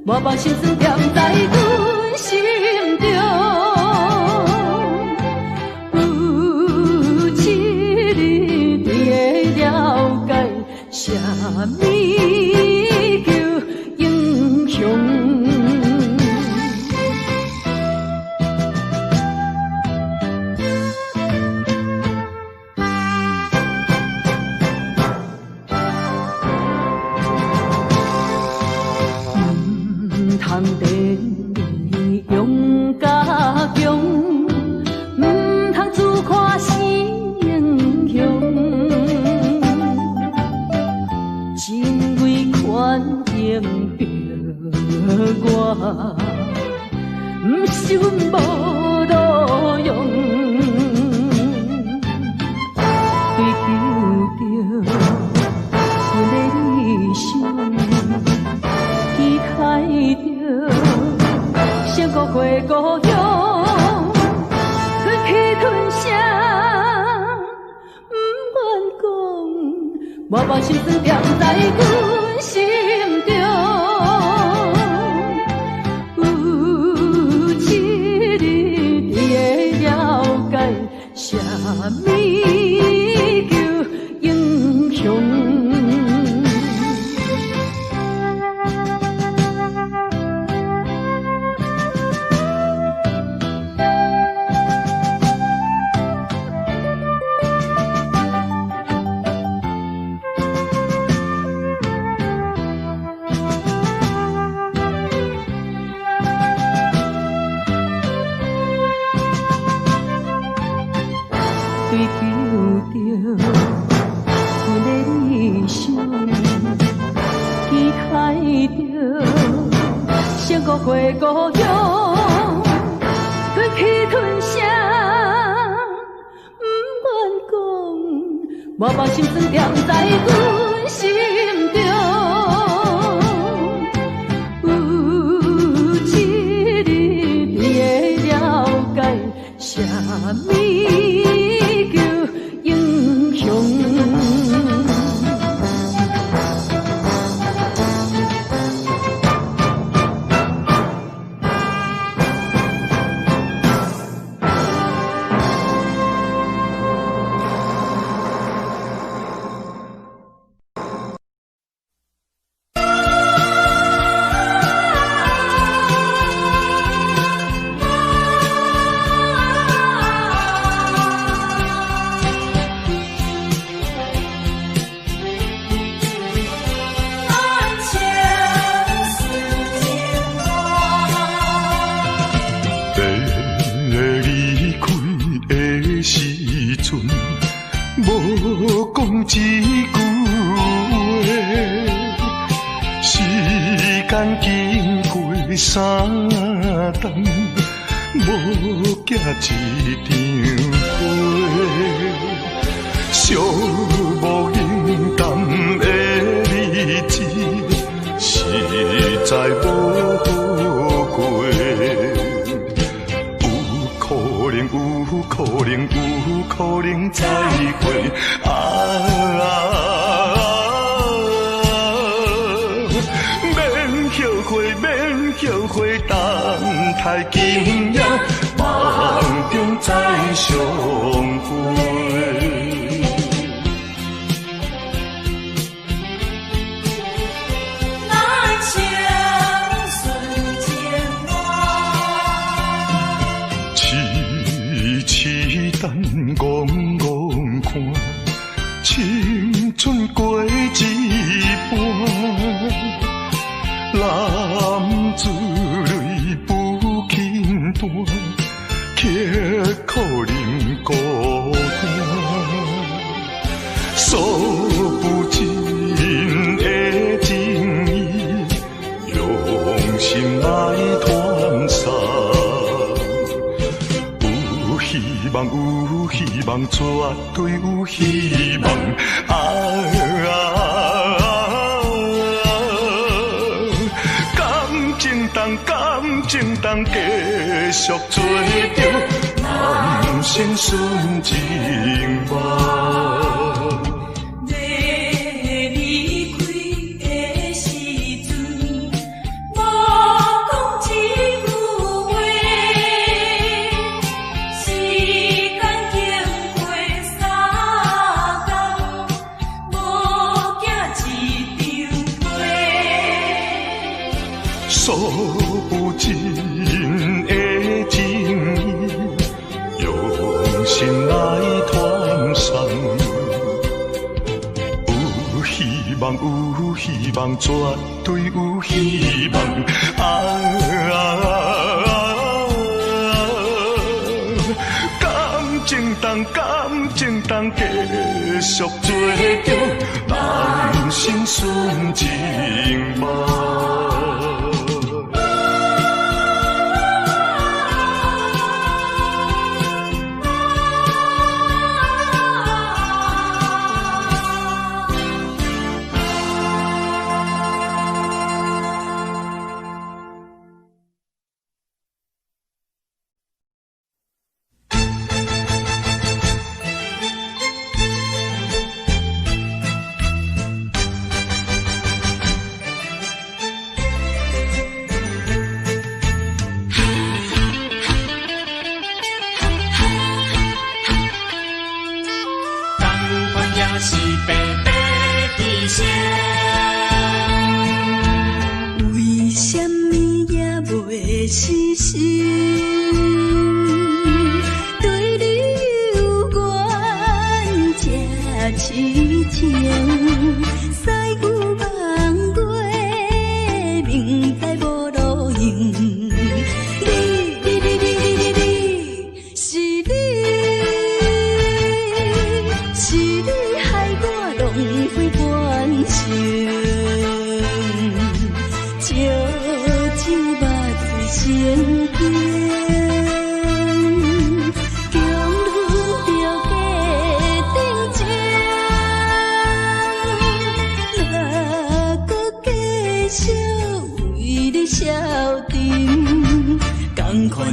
我把心酸踮在阮心中，有一日你会了解，啥物叫英雄。不想无路用，追求着阮的理想，期待着成孤回故乡，吞气吞声，不愿讲，我把心酸踮在阮心中。啥物叫英雄？追求着阮的理想，期待着成孤回故乡，吞气吞声，不愿讲，我把心酸踮在阮心中。有一日你会了解，啥物叫英雄。阵，无讲一句话。时间经过三冬，无寄一张花。寂无影淡的日子，实在无好过。有可能，有可能，有可能再会。免后悔，免后悔，等待今夜梦中再相会。等戆戆看，青春过一半，男子泪不轻弹，却可忍孤单。数不尽的情意，用心来传送。有希望，绝对有希望。感情当继续做着人生顺境吧。数不尽的情意，用心来传送。有希望，有希望，绝对有希望。感情当继续做着人生顺境吧。你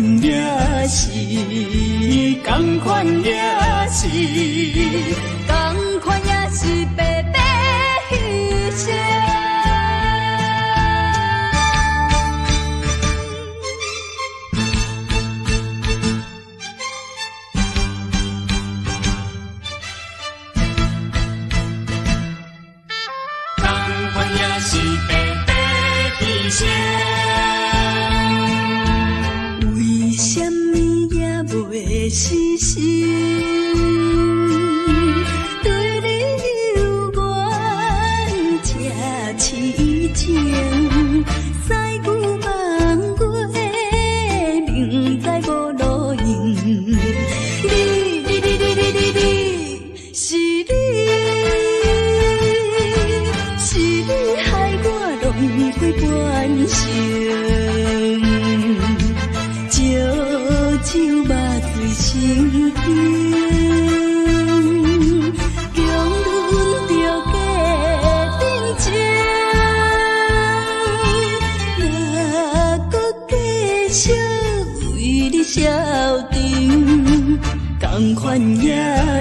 款也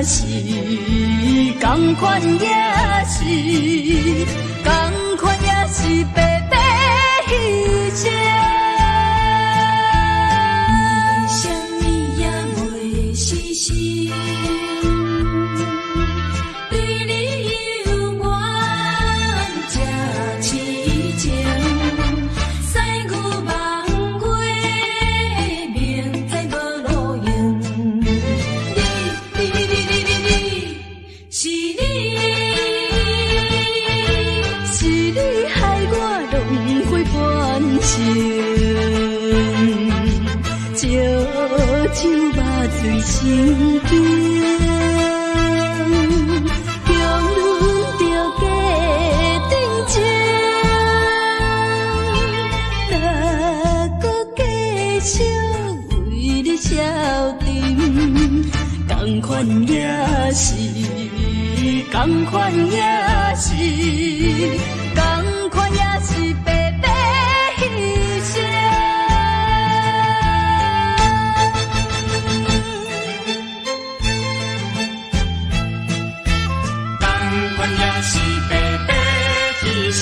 是，同款也是，同款也是白白牺牲。什么也袂死心，对你有缘这痴情，使我梦过明知无路用。是你害我轮回半生，烧酒肉醉心惊，强忍着假定情，哪搁继续为你消沉？同款也是，同款也是，同款也是白白牺牲。同款也是白白牺牲。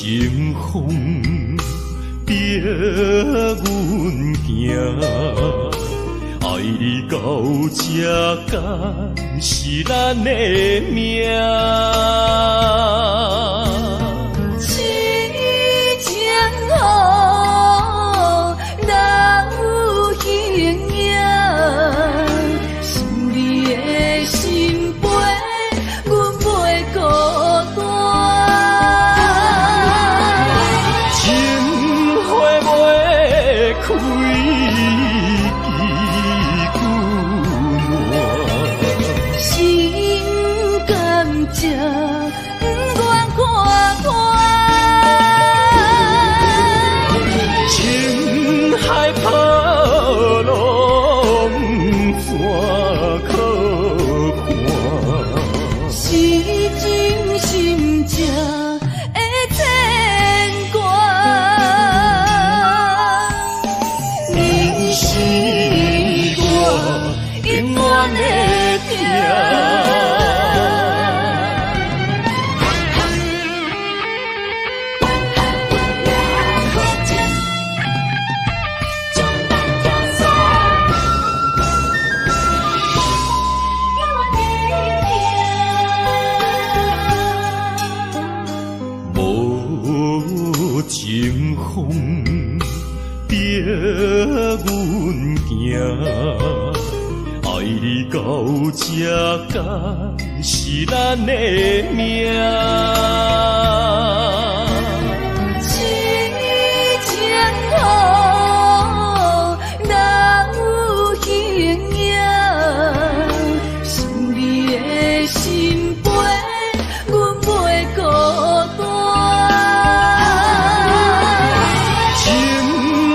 情风逼阮行，爱你到这才是咱的命。痴情好，哪有形影？想你的心陪，阮袂孤单。情花袂开，心甘情不愿看破，情海波浪怎可看？是真心正的牵挂。你是我永远的疼。无情风逼阮行，爱你到这才是咱的命。痴情好，哪有形影？想你的心陪，阮袂孤单。情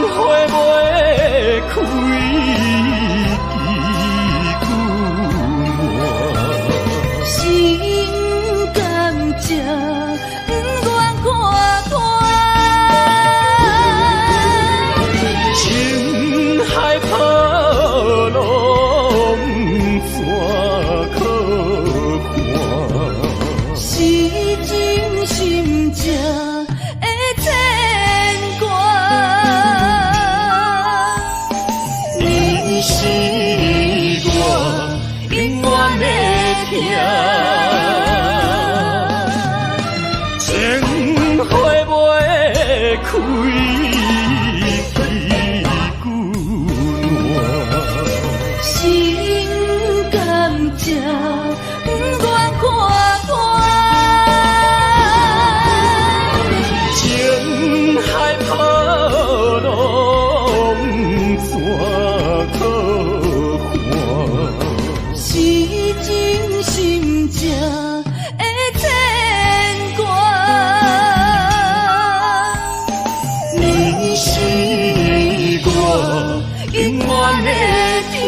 花袂开，心甘情不愿看破，情海波浪怎可看？是真心正的牵挂。你是我永远的疼。情花袂开，心甘情不愿看破，情海波浪怎可看？是真心正的牵挂。你是我永远的疼。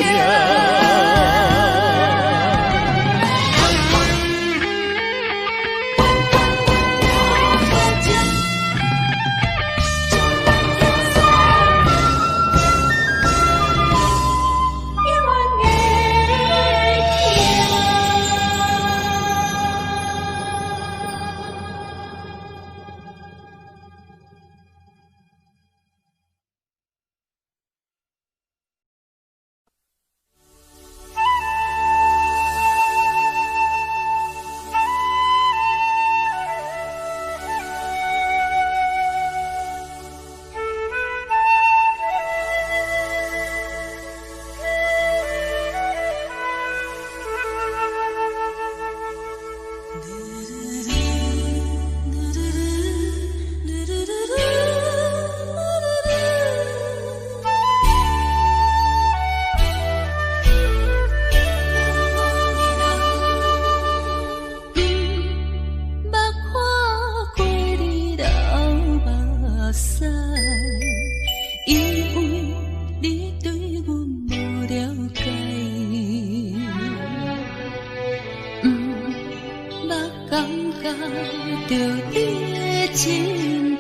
着你的真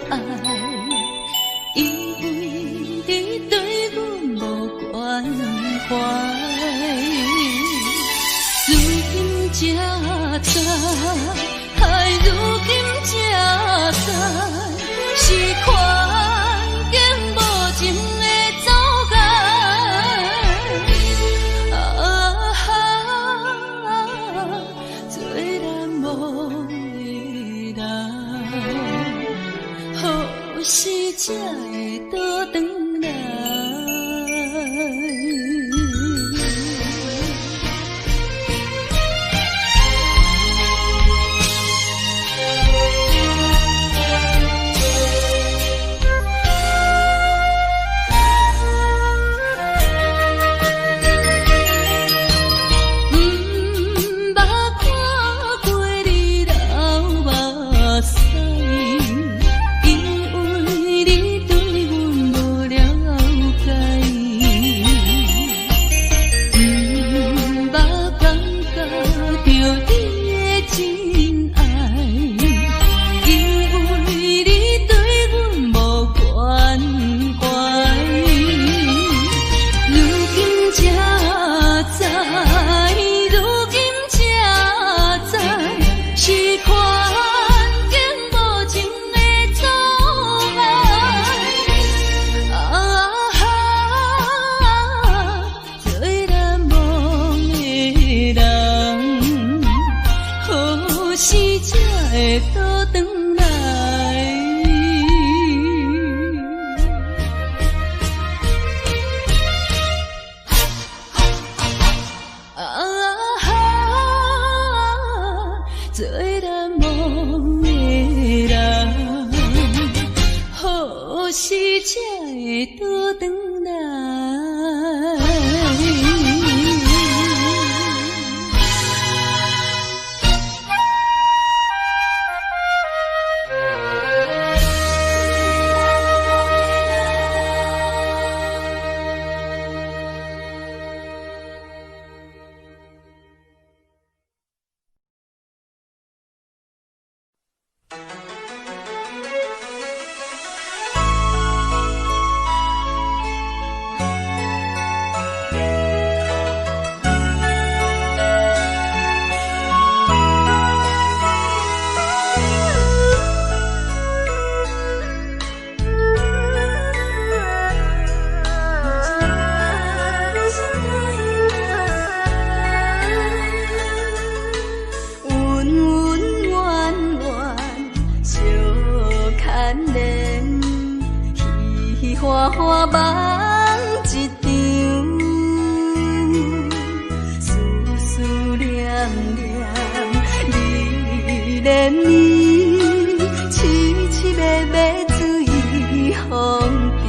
爱，因为你对阮无关怀。如今才知，如今才知。才会倒转来。花花梦一场，思思念念你连绵，凄凄密密水风平，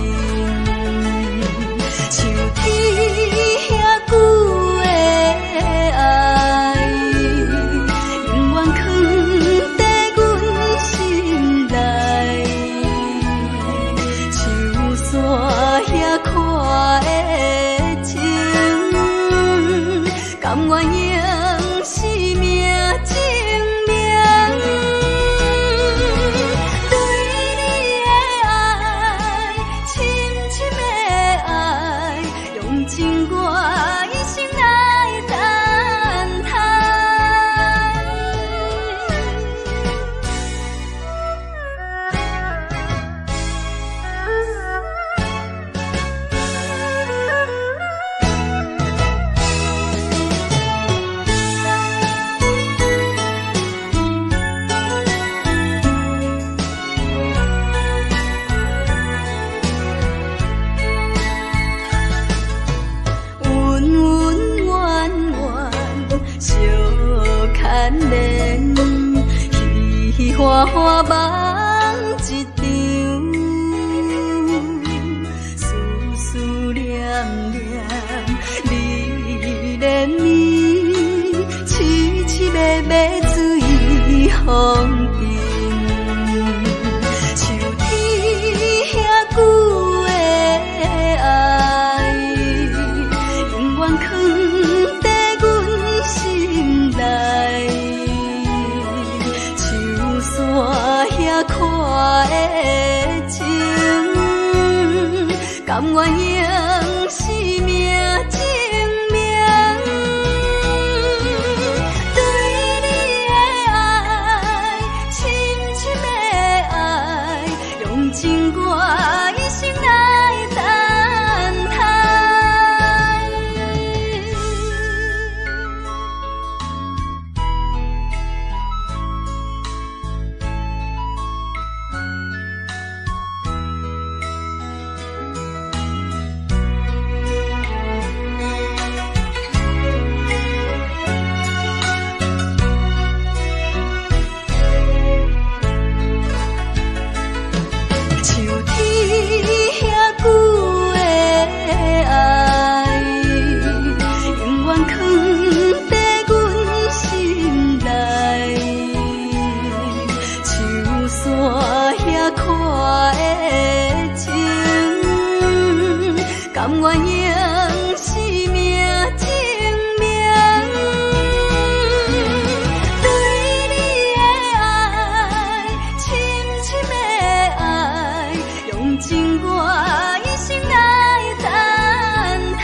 像天遐久的爱，永远藏在阮心内。山遐看的情，甘愿用生命证明，对你的爱，深深的爱，用情我一生来等待。花花梦一场，思思念念你连绵，凄凄密密水风平，像天遐久的爱，永远藏在阮心内。山遐看的情，甘愿用生命证明，对你的爱，深深的爱，用情我一生来等待。遐看的情，甘愿用生命证明，对你的爱，深深的爱，用情我一生来等待。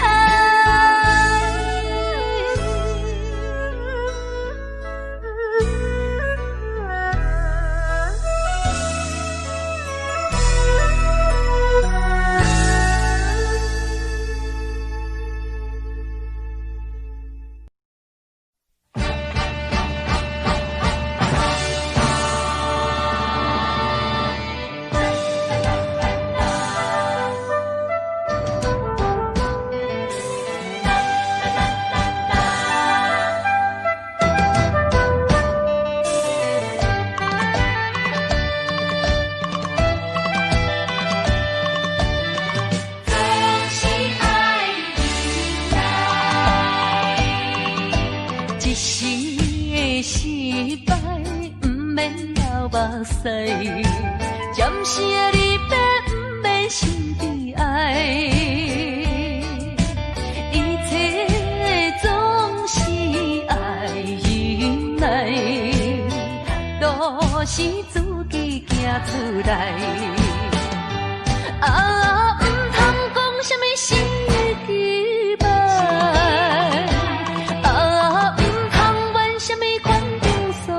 暂时的离别，不免伤悲哀，一切总是爱忍耐，都是自己行出来。啊，不通讲什么心期望，啊，不通怨什么款定所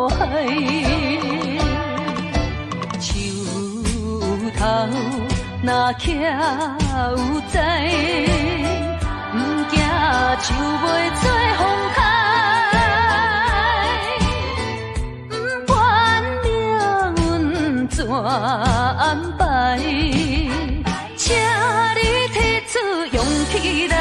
害。头若徛有在，不惊树袂做风开，不管命运怎安排，请你提出勇气来。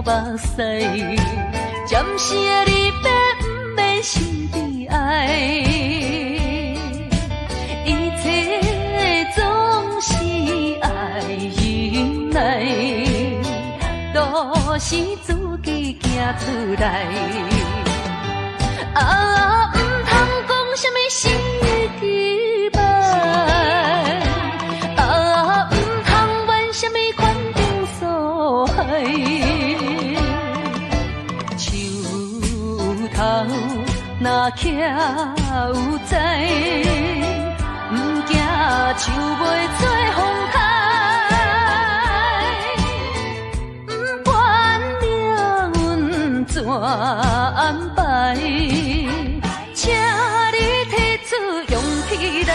目屎，暂时的离别，不免伤悲哀，一切总是爱忍耐，都是自己行出来。啊，不通讲什么心期望，啊，不通怨什么款定所害。头若徛有在，不惊树袂做风开，不管命运怎安排，请你提出勇气来。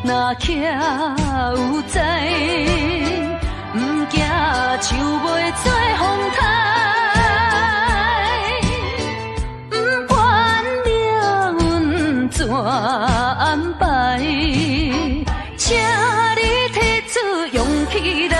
若徛有在，不惊树袂做风台，不管命运怎安排，请你提出勇气来。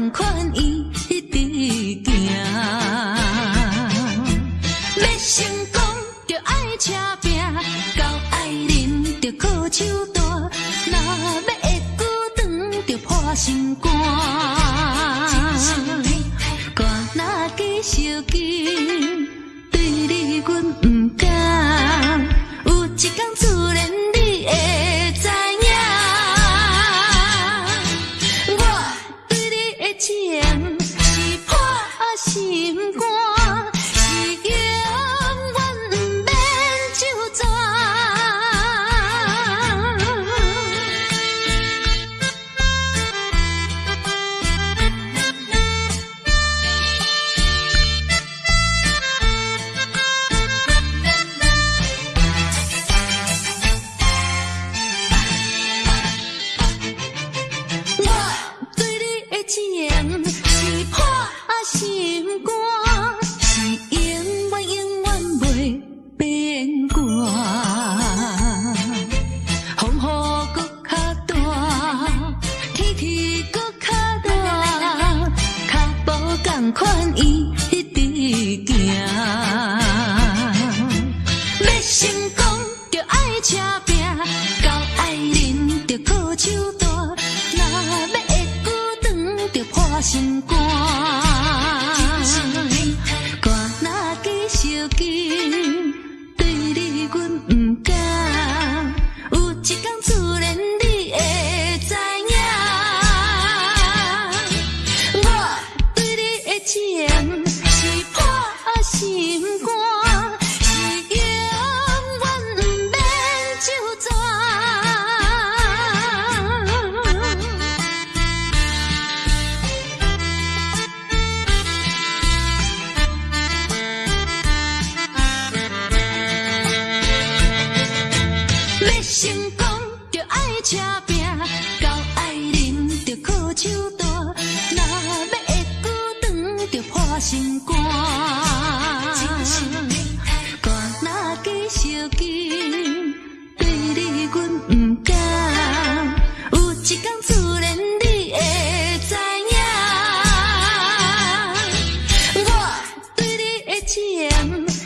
同款伊一直行。要成功着爱车拼，到爱人着靠手大，若要会久长着破心肝。歌若继续紧，对你阮不敢，有一天自然你会知影。我对你的情是破心肝，是永远不免就全。我对你的情是破心肝，是永远永远袂变卦。风雨搁较大，天气搁较热，脚步同款伊一直行。要成功着爱车拼，到爱人着靠手大，若要会久长着破心肝。歌若继续紧，对你阮不敢，有一天自然你会知影。我对你的情是破心肝，是永远不免就全。要成功着爱车拼，到爱人着靠手大，若要会久长着破心肝。歌若继续紧，对你阮不敢，有一天自然你会知影。我对你的情是。